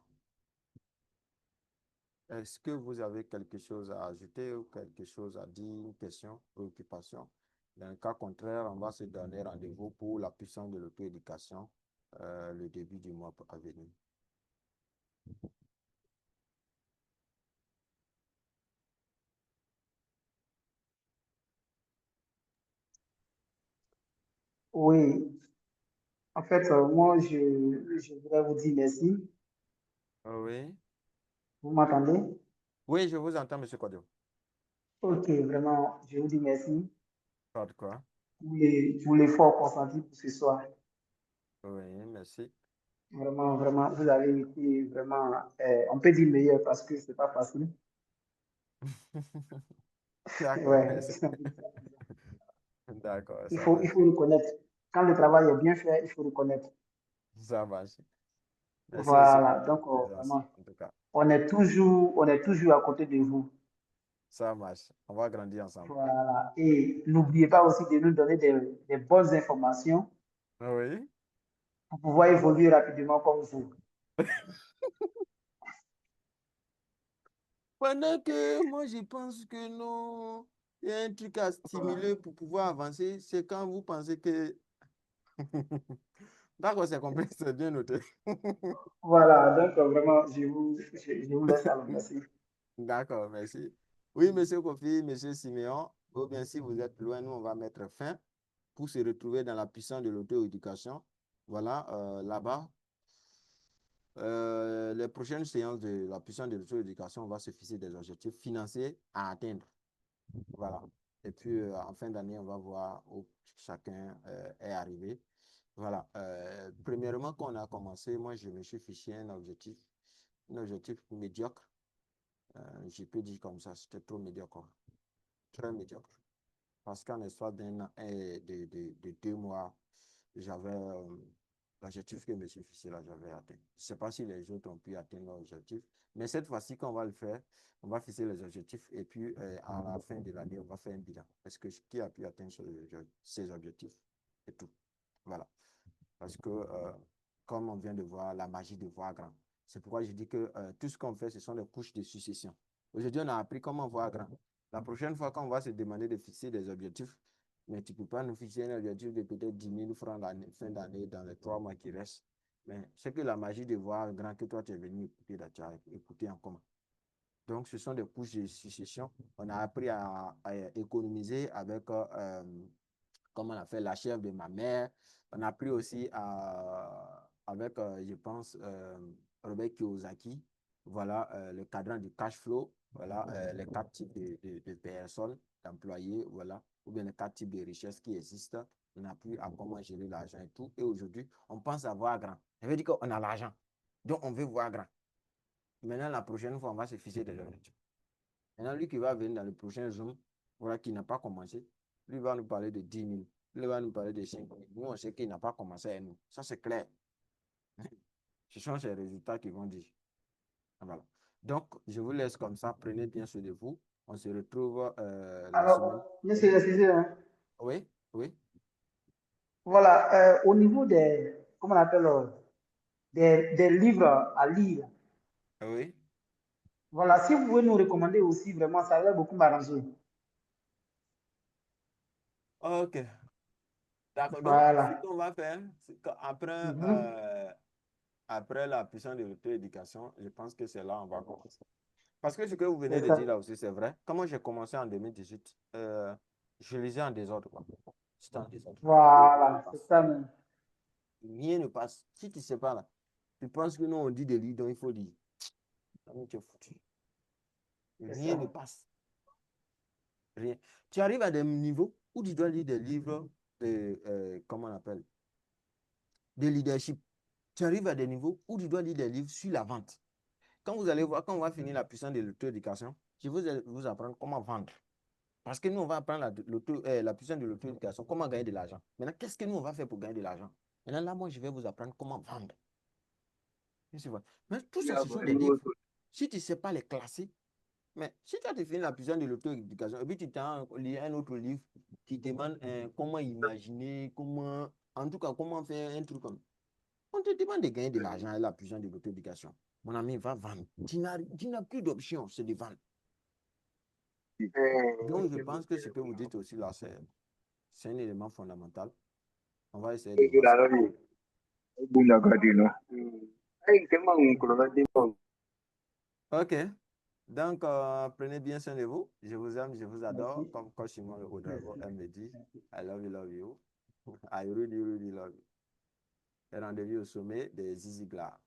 Est-ce que vous avez quelque chose à ajouter ou quelque chose à dire, une question, préoccupation? Dans le cas contraire, on va se donner rendez-vous pour la puissance de l'auto-éducation le début du mois à venir. Oui, en fait, moi, je voudrais vous dire merci. Oui. Vous m'entendez? Oui, je vous entends, M. Quadio. Ok, vraiment, je vous dis merci Pas de quoi. pour l'effort consenti pour ce soir. Oui, merci. Vraiment, vraiment, vous avez été vraiment, on peut dire meilleur parce que c'est pas facile. D'accord, Ouais, merci. D'accord, ça il marche. faut reconnaître. Quand le travail est bien fait, il faut reconnaître. Ça marche. Merci aussi pour Voilà, votre donc présence, vraiment, en tout cas. on est toujours à côté de vous. Ça marche. On va grandir ensemble. Voilà, et n'oubliez pas aussi de nous donner des bonnes informations Oui. pour pouvoir évoluer rapidement comme vous. Pendant que moi, je pense que non, il y a un truc à stimuler pour pouvoir avancer, c'est quand vous pensez que... D'accord, c'est compris, c'est bien noté. Voilà, donc vraiment, je vous laisse alors. Merci. D'accord, merci. Oui, monsieur Kofi, monsieur Siméon, ou bien si vous êtes loin, nous, on va mettre fin pour se retrouver dans la puissance de l'auto-éducation. Voilà, là-bas. Les prochaines séances de la puissance de l'auto-éducation, on va se fixer des objectifs financiers à atteindre. Voilà. Et puis, en fin d'année, on va voir où chacun est arrivé. Voilà. Premièrement, quand on a commencé, moi, je me suis fiché un objectif médiocre. Je peux dire comme ça, c'était trop médiocre. Très médiocre. Parce qu'en l'espace d'un an et de 2 mois, j'avais l'objectif que je me suis fixé là, j'avais atteint. Je ne sais pas si les autres ont pu atteindre l'objectif, mais cette fois-ci, quand on va le faire, on va fixer les objectifs et puis à la fin de l'année, on va faire un bilan. Est-ce que qui a pu atteindre ces objectifs et tout. Voilà. Parce que, comme on vient de voir, la magie de voir grand. C'est pourquoi je dis que tout ce qu'on fait, ce sont des couches de succession. Aujourd'hui, on a appris comment voir grand. La prochaine fois, quand on va se demander de fixer des objectifs, mais tu ne peux pas nous fixer un objectif de peut-être 10 000 francs la fin d'année dans les 3 mois qui restent. Mais c'est que la magie de voir grand que toi, tu es venu écouter, là, tu as écouté en commun. Donc, ce sont des couches de succession. On a appris à économiser avec, comme on a fait la chèvre de ma mère. On a appris aussi avec, je pense, Robert Kiyosaki. Voilà, le cadran du cash flow. Voilà, les 4 types de personnes, d'employés, voilà, ou bien les 4 types de richesses qui existent. On a appris à comment gérer l'argent et tout. Et aujourd'hui, on pense à voir grand. Ça veut dire qu'on a l'argent. Donc, on veut voir grand. Maintenant, la prochaine fois, on va se fixer des objectifs. Maintenant, lui qui va venir dans le prochain Zoom, voilà, qui n'a pas commencé, lui va nous parler de 10 000. Lui va nous parler de 5 000. Nous, on sait qu'il n'a pas commencé à nous. Ça, c'est clair. Ce sont ces résultats qui vont dire. Voilà. Donc, je vous laisse comme ça. Prenez bien soin de vous. On se retrouve la semaine. Alors, monsieur, excusez, hein. Oui, oui. Voilà, au niveau des, comment on appelle, des livres à lire, Oui. voilà, si vous pouvez nous recommander aussi, vraiment, ça va beaucoup m'arranger. Ok. D'accord. Donc, ce Voilà. qu'on va faire, c'est qu'après Mhm. après la puissance de l'auto-éducation, je pense que c'est là on va commencer. Parce que ce que vous venez C'est de ça. dire là aussi, c'est vrai. Comment j'ai commencé en 2018, je lisais en désordre, quoi. C'était en désordre. Rien ne Voilà, c'est passe. ça même. Rien ne passe. Si tu ne sais pas là, tu penses que nous, on dit de lire, donc il faut lire. Donc, tu es foutu. C'est Rien ne ça. passe. Rien. Tu arrives à des niveaux où tu dois lire des livres de, comment on appelle, de leadership. Tu arrives à des niveaux où tu dois lire des livres sur la vente. Quand vous allez voir, quand on va finir la puissance de l'auto-éducation, je vais vous apprendre comment vendre. Parce que nous, on va apprendre la puissance de l'auto-éducation, comment gagner de l'argent. Maintenant, qu'est-ce que nous, on va faire pour gagner de l'argent? Maintenant, là, moi, je vais vous apprendre comment vendre. Mais tout ça, ce sont des livres. Si tu ne sais pas les classer, mais si tu as fini la puissance de l'auto-éducation, et puis tu t'as lu un autre livre qui te demande comment imaginer, comment, en tout cas, comment faire un truc comme. On te demande de gagner de l'argent avec la puissance de l'auto-éducation. Mon ami, va vendre. Tu n'as plus d'option, c'est de vendre. Donc, je pense que ce que vous dites aussi là, c'est un élément fondamental. On va essayer de voir ça. OK. Donc, prenez bien soin de vous. Je vous aime, je vous adore. Merci. Comme quand Simon le Ouedraogo Merci. aime me dit, I love you. I really, really love you. Et rendez-vous au sommet des Ziziglar.